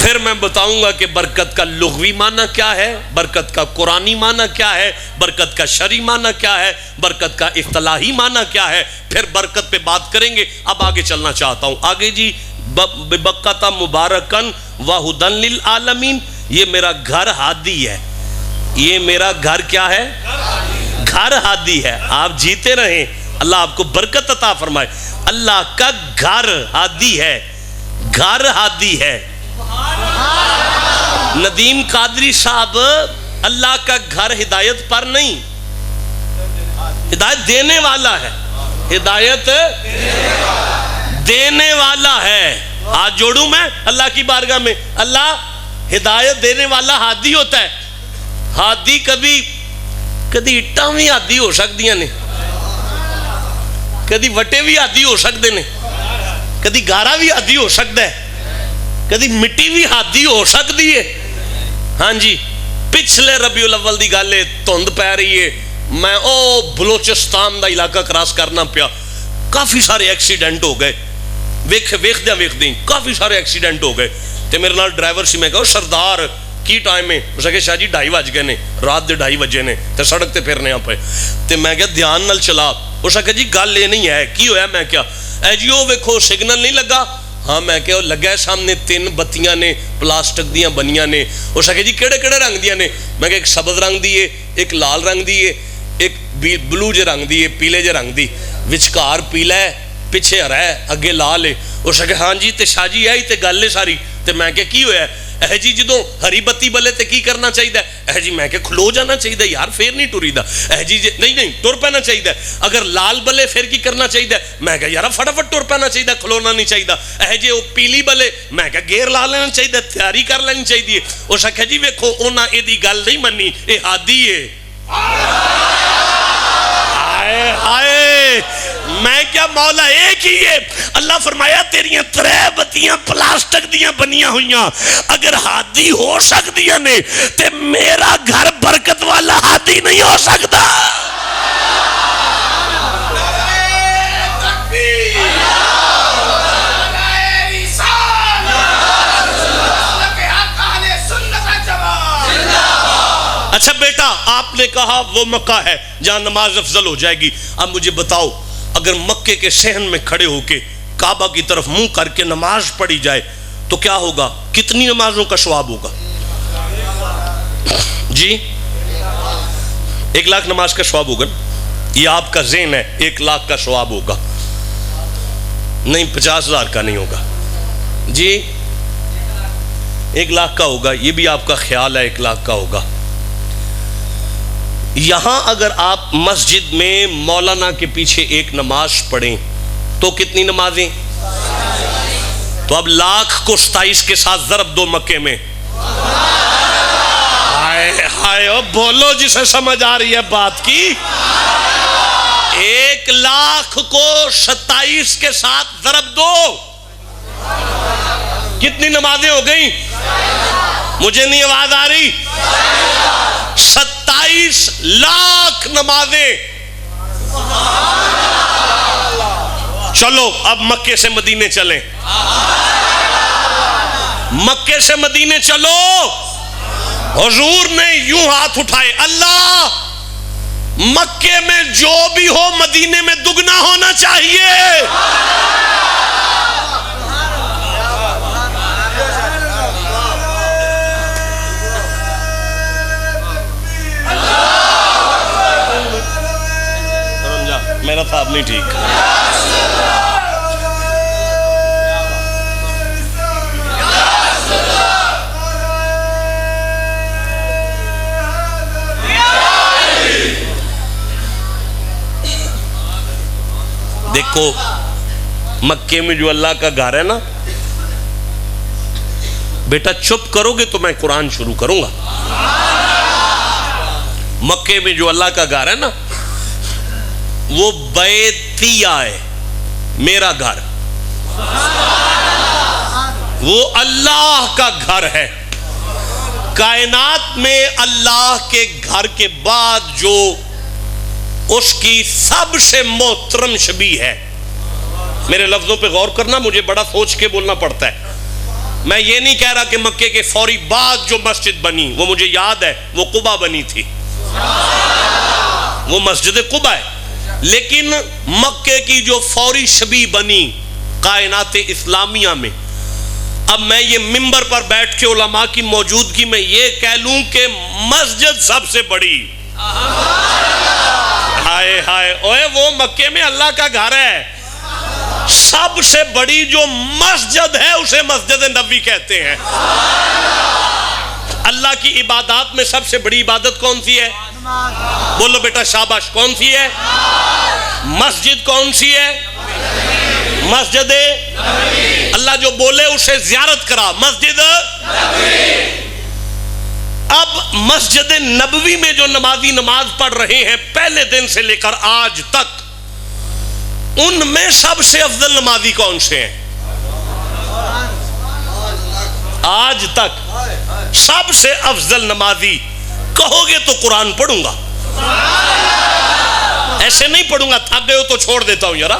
پھر میں بتاؤں گا کہ برکت کا لغوی معنی کیا ہے، برکت کا قرآنی معنی کیا ہے، برکت کا شرعی معنی کیا ہے، برکت کا اصطلاحی معنی کیا ہے، پھر برکت پہ بات کریں گے۔ اب آگے چلنا چاہتا ہوں، آگے جی ببکۃ مبارکن وہدی للعالمین، یہ میرا گھر ہادی ہے، یہ میرا گھر کیا ہے؟ گھر ہادی ہے۔ آپ جیتے رہیں، اللہ آپ کو برکت عطا فرمائے۔ اللہ کا گھر ہادی ہے، گھر ہادی ہے۔ ندیم قادری صاحب، اللہ کا گھر ہدایت پر نہیں، ہدایت دینے والا ہے، ہدایت دینے والا ہے۔ ہاتھ جوڑوں میں اللہ کی بارگاہ میں، اللہ ہدایت دینے والا ہادی ہوتا ہے۔ ہادی کبھی اٹاں بھی ہادی ہو سکتی ہیں، کدی وٹے بھی ہادی ہو سکتے ہیں، کدی گارا بھی ہادی ہو سکتا ہے، کدی مٹی بھی ہادی ہو سکتی ہے۔ ہاں جی، پچھلے ربیع الاول دی گل ہے، دھند پی رہی ہے، میں بلوچستان دا علاقہ کراس کرنا پیا، کافی سارے ایکسیڈنٹ ہو گئے، ویکھدیاں کافی سارے ایکسیڈنٹ ہو گئے۔ تے میرے نال ڈرائیور سی، میں کہا سردار کی ٹائم ہے؟ اس نے کہا شاہ جی 2:30 بج گئے نے، رات دے 2:30 بجے نے، تے سڑک تے پھرنے آپ پہ۔ تے میں کہا دھیان نال چلا۔ اس نے کہا جی گل یہ نہیں ہے، کی ہویا؟ میں کیا اے جی وہ ویکھو سگنل نہیں لگا؟ ہاں میں کہ لگا ہے سامنے 3 بتیاں نے پلاسٹک دیاں بنیاں نے۔ اس نے کہا جی کیڑے کیڑے رنگ دیاں نے؟ میں کہ ایک سبز رنگ دی ہے، ایک لال رنگ دی ہے، ایک بلو جے رنگ دی ہے، پیلے جے رنگ دی، وچکار پیلا ہے، پیچھے ہرا ہے، اگے لال ہے۔ اس نے کہا ہاں جی تے شاہ جی یہی تے گل ہے ساری۔ تے میں کہ کی ہویا ہے؟ اے جی جدوں ہری بتی بلے تے کی کرنا چاہیے؟ اے جی میں کہ کھلو جانا چاہیے یار، پھر نہیں ٹری دا۔ اے جی نہیں ٹر پینا چاہیے۔ اگر لال بلے پھر کی کرنا چاہیے؟ میں کہ یار فٹافٹ ٹر پینا چاہیے، کھلونا نہیں چاہیے۔ اے جی وہ پیلی بلے، میں کہ گیئر لا لینا چاہیے، تیاری کر لینی چاہیے۔ اس نے کہا جی ویکھو انہاں ایدی گل نہیں منی، اے ہادی ہے۔ آئے میں کیا مولا ایک ہی ہے۔ اللہ فرمایا تیریاں 3 بتیاں پلاسٹک دیاں بنیاں ہویاں، اگر ہادی ہو سکتی نے تے میرا گھر برکت والا ہادی نہیں ہو سکتا۔ اچھا بیٹا، آپ نے کہا وہ مکہ ہے جہاں نماز افضل ہو جائے گی۔ اب مجھے بتاؤ، اگر مکے کے صحن میں کھڑے ہو کے کعبہ کی طرف منہ کر کے نماز پڑھی جائے تو کیا ہوگا؟ کتنی نمازوں کا ثواب ہوگا؟ جی 1 لاکھ نماز کا ثواب ہوگا۔ یہ آپ کا ذہن ہے 1 لاکھ کا ثواب ہوگا، نہیں 50,000 کا نہیں ہوگا جی، 1 لاکھ کا ہوگا۔ یہ بھی آپ کا خیال ہے 1 لاکھ کا ہوگا۔ یہاں اگر آپ مسجد میں مولانا کے پیچھے 1 نماز پڑھیں تو کتنی نمازیں؟ تو اب 1,00,000 کو 27 کے ساتھ ضرب دو مکے میں۔ ہائے بولو جسے سمجھ آ رہی ہے بات کی۔ 1,00,000 لاکھ کو 27 کے ساتھ ضرب دو، کتنی نمازیں ہو گئیں؟ مجھے نہیں آواز آ رہی؟ 27 لاکھ نمازیں۔ چلو اب مکے سے مدینے چلیں، مکے سے مدینے چلو۔ حضور نے یوں ہاتھ اٹھائے، اللہ مکے میں جو بھی ہو مدینے میں دگنا ہونا چاہیے۔ میرا صاحب نہیں ٹھیک۔ دیکھو مکے میں جو اللہ کا گھر ہے نا، بیٹا چپ کرو گے تو میں قرآن شروع کروں گا۔ مکے میں جو اللہ کا گھر ہے نا، وہ بیتیہ ہے، میرا گھر، وہ اللہ کا گھر ہے۔ کائنات میں اللہ کے گھر کے بعد جو اس کی سب سے محترم شبیہ ہے، میرے لفظوں پہ غور کرنا، مجھے بڑا سوچ کے بولنا پڑتا ہے۔ میں یہ نہیں کہہ رہا کہ مکے کے فوری بعد جو مسجد بنی، وہ مجھے یاد ہے، وہ قبا بنی تھی، وہ مسجد قبا ہے۔ لیکن مکے کی جو فوری شبیہ بنی کائنات اسلامیہ میں، اب میں یہ ممبر پر بیٹھ کے علماء کی موجودگی میں یہ کہہ لوں کہ مسجد سب سے بڑی، ہائے ہائے اوے وہ مکے میں اللہ کا گھر ہے، سب سے بڑی جو مسجد ہے اسے مسجد نبوی کہتے ہیں۔ اللہ کی عبادات میں سب سے بڑی عبادت کون سی ہے؟ بولو بیٹا شاباش، کون سی ہے؟ مسجد کون سی ہے؟ مسجد اللہ جو بولے اسے زیارت کرا، مسجد۔ اب مسجد نبوی میں جو نمازی نماز پڑھ رہے ہیں پہلے دن سے لے کر آج تک، ان میں سب سے افضل نمازی کون سے ہیں؟ آج تک سب سے افضل نمازی کہو گے تو قرآن پڑھوں گا، ایسے نہیں پڑھوں گا، تھک گئے ہو تو چھوڑ دیتا ہوں یارا۔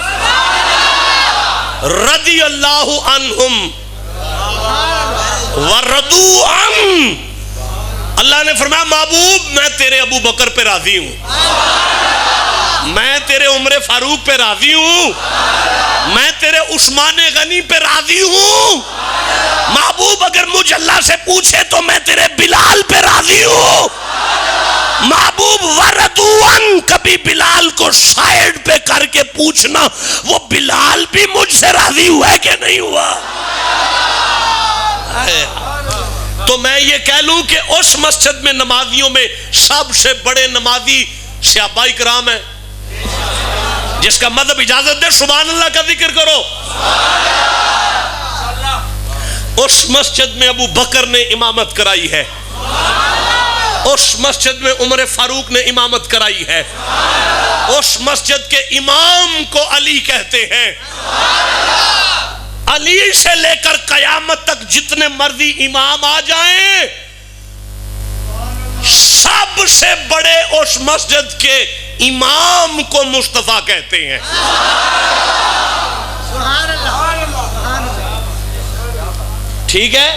رضی اللہ عنہم ورضوا عنہ، اللہ نے فرمایا محبوب میں تیرے ابو بکر پہ راضی ہوں، میں تیرے عمر فاروق پہ راضی ہوں، میں تیرے عثمان غنی پہ راضی ہوں، محبوب اگر مجھ اللہ سے پوچھے تو میں تیرے بلال پہ راضی ہوں، محبوب وردوان، کبھی بلال کو سائیڈ پہ کر کے پوچھنا وہ بلال بھی مجھ سے راضی ہوا ہے کہ نہیں ہوا۔ تو میں یہ کہہ لوں کہ اس مسجد میں نمازیوں میں سب سے بڑے نمازی صحابہ کرام ہیں، جس کا مذہب اجازت دے سبحان اللہ کا ذکر کرو۔ اس مسجد میں ابو بکر نے امامت کرائی ہے، اس مسجد میں عمر فاروق نے امامت کرائی ہے، اس مسجد کے امام کو علی کہتے ہیں۔ علی سے لے کر قیامت تک جتنے مرضی امام آ جائیں، سب سے بڑے اس مسجد کے امام کو مصطفیٰ کہتے ہیں۔ ٹھیک ہے،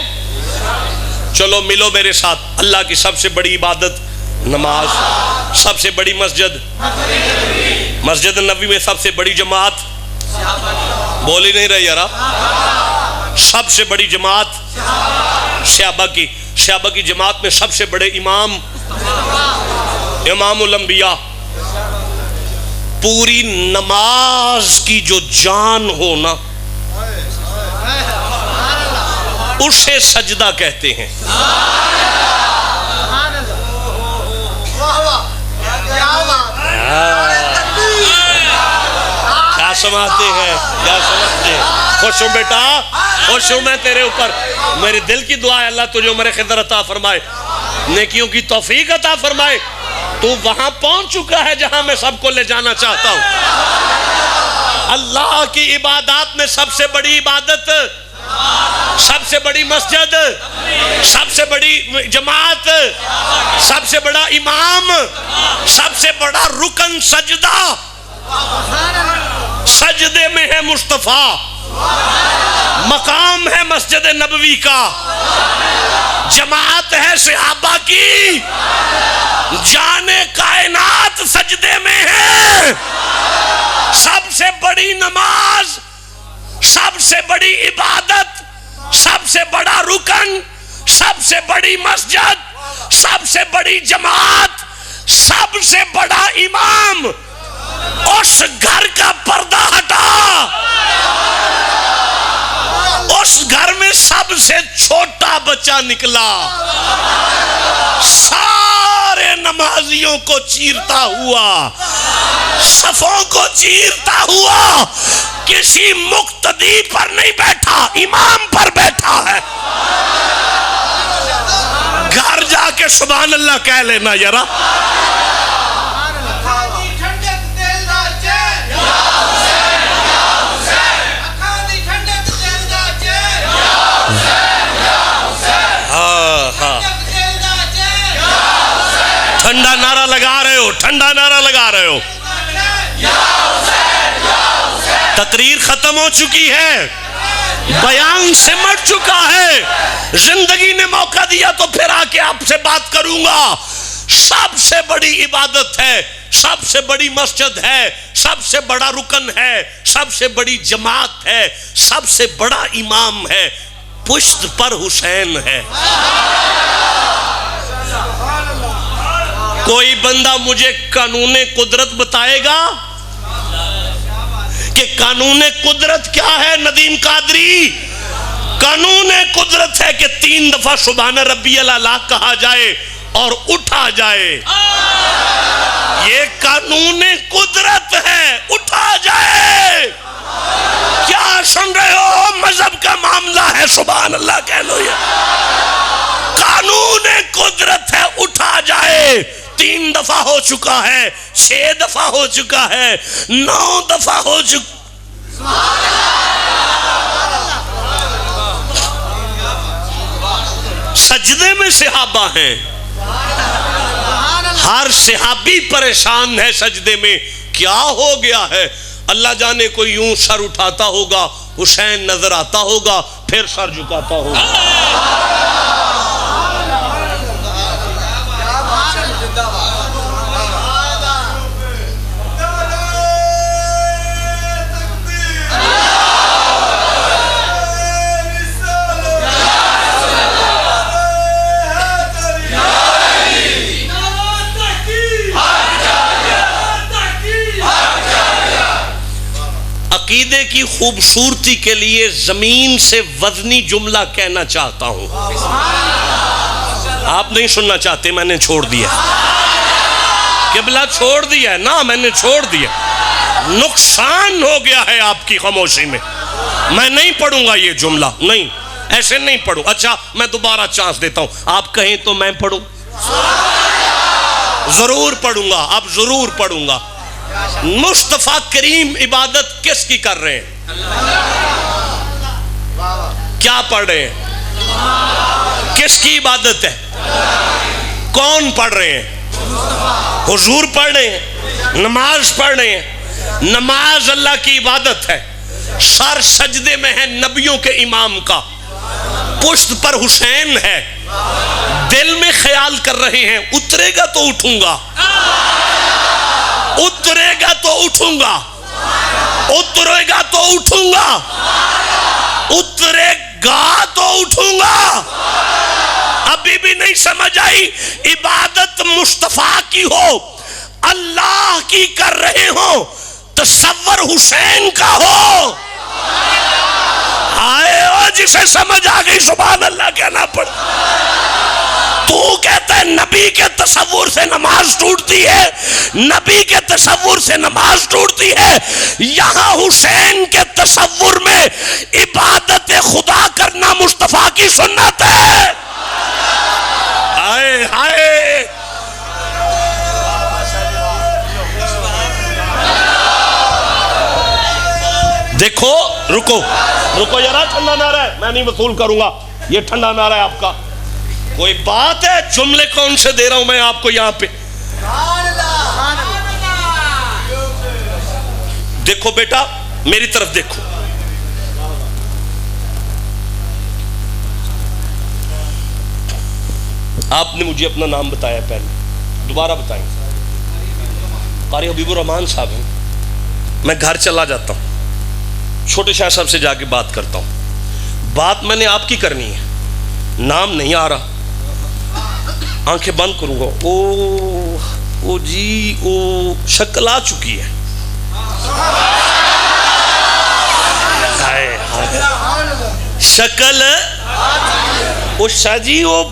چلو ملو میرے ساتھ۔ اللہ کی سب سے بڑی عبادت نماز، سب سے بڑی مسجد مسجد نبوی میں سب سے بڑی جماعت، بول ہی نہیں رہے یارا، سب سے بڑی جماعت صحابہ کی جماعت میں سب سے بڑے امام امام الانبیاء۔ پوری نماز کی جو جان ہو نا اسے سجدہ کہتے ہیں۔ کیا سمجھتے ہیں، کیا سمجھتے ہیں؟ خوش ہوں بیٹا، خوش ہوں میں تیرے اوپر، میرے دل کی دعا ہے اللہ تجھے عمر خضر عطا فرمائے، نیکیوں کی توفیق عطا فرمائے۔ تو وہاں پہنچ چکا ہے جہاں میں سب کو لے جانا چاہتا ہوں۔ اللہ کی عبادات میں سب سے بڑی عبادت، سب سے بڑی مسجد، سب سے بڑی جماعت، سب سے بڑا امام، سب سے بڑا رکن سجدہ، سجدے میں ہے مصطفیٰ، مقام ہے مسجد نبوی کا، جماعت ہے صحابہ کی، جان کائنات سجدے میں ہے، سب سے بڑی نماز، سب سے بڑی عبادت، سب سے بڑا رکن، سب سے بڑی مسجد، سب سے بڑی جماعت، سب سے بڑا امام، اس گھر کا پردہ ہٹا، اس گھر میں سب سے چھوٹا بچہ نکلا، سارے نمازیوں کو چیرتا ہوا، صفوں کو چیرتا ہوا، کسی مقتدی پر نہیں بیٹھا، امام پر بیٹھا ہے۔ گھر جا کے سبحان اللہ کہہ لینا یارا۔ ٹھنڈا نعرہ لگا رہے ہو، ٹھنڈا نعرہ لگا رہے ہو۔ تقریر ختم ہو چکی ہے، بیان سمٹ چکا ہے، زندگی نے موقع دیا تو پھر آ کے آپ سے بات کروں گا۔ سب سے بڑی عبادت ہے، سب سے بڑی مسجد ہے، سب سے بڑا رکن ہے، سب سے بڑی جماعت ہے، سب سے بڑا امام ہے، پشت پر حسین ہے۔ کوئی بندہ مجھے قانون قدرت بتائے گا کہ قانون قدرت کیا ہے؟ ندیم قادری، قانون قدرت ہے کہ 3 دفعہ سبحان ربی الاعلیٰ کہا جائے اور اٹھا جائے، یہ قانون قدرت ہے، اٹھا جائے۔ کیا سن رہے ہو؟ مذہب کا معاملہ ہے، سبحان اللہ کہہ لو۔ یہ قانون قدرت ہے، اٹھا جائے۔ 3 دفعہ ہو چکا ہے، 6 دفعہ ہو چکا ہے، 9 دفعہ ہو چکا۔ سجدے میں صحابہ ہیں، ہر صحابی پریشان ہے سجدے میں، کیا ہو گیا ہے؟ اللہ جانے کوئی یوں سر اٹھاتا ہوگا، حسین نظر آتا ہوگا، پھر سر جھکاتا ہوگا۔ عقیدے کی خوبصورتی کے لیے زمین سے وزنی جملہ کہنا چاہتا ہوں۔ آپ نہیں سننا چاہتے، میں نے چھوڑ دیا، قبلہ چھوڑ دیا نا، میں نے چھوڑ دیا۔ نقصان ہو گیا ہے آپ کی خاموشی میں۔ میں نہیں پڑھوں گا یہ جملہ، نہیں، ایسے نہیں پڑھوں۔ اچھا میں دوبارہ چانس دیتا ہوں، آپ کہیں تو میں پڑھوں، ضرور پڑھوں گا، اب ضرور پڑھوں گا۔ مصطفیٰ کریم عبادت کس کی کر رہے ہیں؟ کیا پڑھ رہے ہیں؟ کس کی عبادت ہے؟ کون پڑھ رہے ہیں؟ حضور پڑھ رہے ہیں، نماز پڑھ رہے ہیں۔ نماز اللہ کی عبادت ہے، سر سجدے میں ہے نبیوں کے امام کا، پشت پر حسین ہے، دل میں خیال کر رہے ہیں اترے گا تو اٹھوں گا، اترے گا تو اٹھوں گا، اترے گا تو اٹھوں گا، اترے گا تو اٹھوں گا۔ ابھی بھی نہیں سمجھ آئی؟ عبادت مصطفیٰ کی ہو، اللہ کی کر رہے ہو، تصور حسین کا ہو، آئے ہو جسے سمجھ آ گئی سبحان اللہ کہنا پڑ۔ تو کہتا ہے نبی کے تصور سے نماز ٹوٹتی ہے، نبی کے تصور سے نماز ٹوٹتی ہے، یہاں حسین کے تصور میں عبادت خدا کرنا مصطفیٰ کی سنت ہے۔ آئے آئے رکو رکو ذرا، ٹھنڈا نعرہ ہے، میں نہیں وصول کروں گا، یہ ٹھنڈا نعرہ ہے آپ کا. کوئی بات ہے؟ جملے کون سے دے رہا ہوں میں آپ کو یہاں پہ. دیکھو بیٹا میری طرف دیکھو. آپ نے مجھے اپنا نام بتایا پہلے، دوبارہ بتائیں. قاری حبیب الرحمان صاحب ہیں. میں گھر چلا جاتا ہوں، چھوٹے شاہ صاحب سے جا کے بات کرتا ہوں. بات میں نے آپ کی کرنی ہے، نام نہیں آ رہا. آنکھیں بند کروں گا. او جی او شکل آ چکی ہے. شکل او شاہ جی، وہ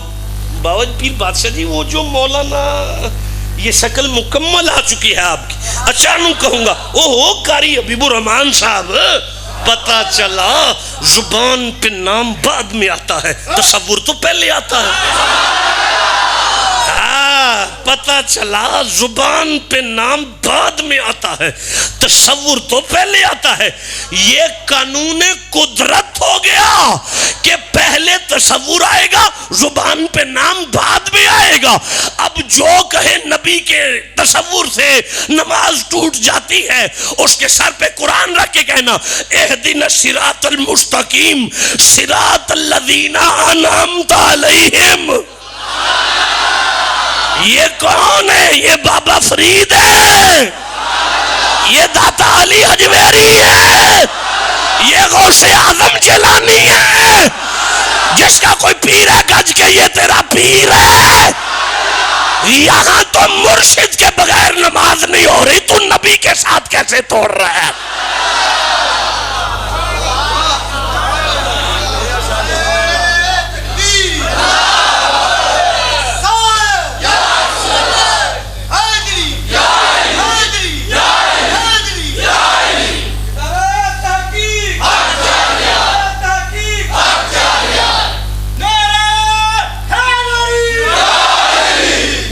باوج پیر بادشاہ جی، وہ جو مولانا، یہ شکل مکمل آ چکی ہے آپ کی. اچھا نوں کہوں گا او قاری حبیب الرحمان صاحب، پتہ چلا زبان پہ نام بعد میں آتا ہے، تصور تو پہلے آتا ہے. پتہ چلا زبان پہ نام بعد میں آتا ہے، تصور تو پہلے آتا ہے. یہ قانون قدرت ہو گیا کہ پہلے تصور آئے گا، زبان پہ نام بعد میں آئے گا. اب جو کہے نبی کے تصور سے نماز ٹوٹ جاتی ہے، اس کے سر پہ قرآن رکھ کے کہنا اہدنا الصراط المستقیم صراط الذین انعمت علیہم. یہ کون ہے؟ یہ بابا فرید ہے، یہ داتا علی حجویری ہے، یہ غوث اعظم جیلانی ہے. جس کا کوئی پیر ہے گج کے یہ تیرا پیر ہے. یہاں تو مرشد کے بغیر نماز نہیں ہو رہی، تو نبی کے ساتھ کیسے توڑ رہا ہے؟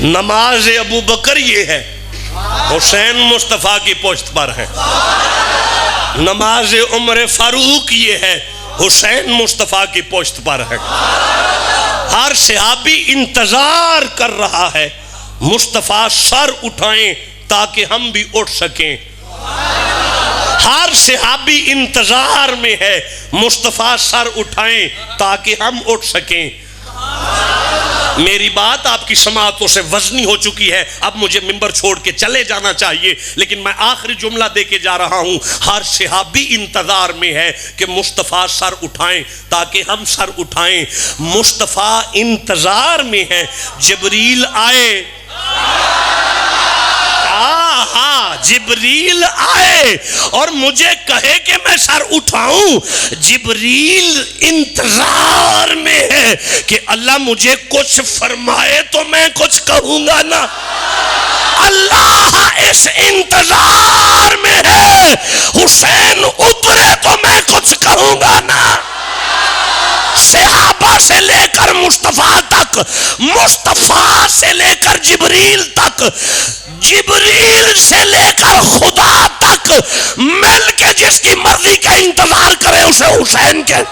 نماز ابو بکر یہ ہے، حسین مصطفیٰ کی پشت پر ہے. نماز عمر فاروق یہ ہے، حسین مصطفیٰ کی پشت پر ہے. ہر صحابی انتظار کر رہا ہے مصطفیٰ سر اٹھائیں تاکہ ہم بھی اٹھ سکیں. ہر صحابی انتظار میں ہے مصطفیٰ سر اٹھائیں تاکہ ہم اٹھ سکیں. میری بات آپ کی سماعتوں سے وزنی ہو چکی ہے، اب مجھے منبر چھوڑ کے چلے جانا چاہیے، لیکن میں آخری جملہ دے کے جا رہا ہوں. ہر صحابی انتظار میں ہے کہ مصطفیٰ سر اٹھائیں تاکہ ہم سر اٹھائیں. مصطفیٰ انتظار میں ہے جبریل آئے. جبریل آئے اور مجھے کہے کہ میں سر اٹھاؤں. جبریل انتظار میں ہے کہ اللہ مجھے کچھ فرمائے تو میں کچھ کہوں گا نا. اللہ اس انتظار میں ہے حسین اترے تو میں کچھ کہوں گا نا. صحابہ سے لے کر مصطفیٰ تک، مصطفیٰ سے لے کر جبریل تک، جبریل سے لے کر خدا تک، مل کے جس کی مرضی کا انتظار کرے اسے حسین کے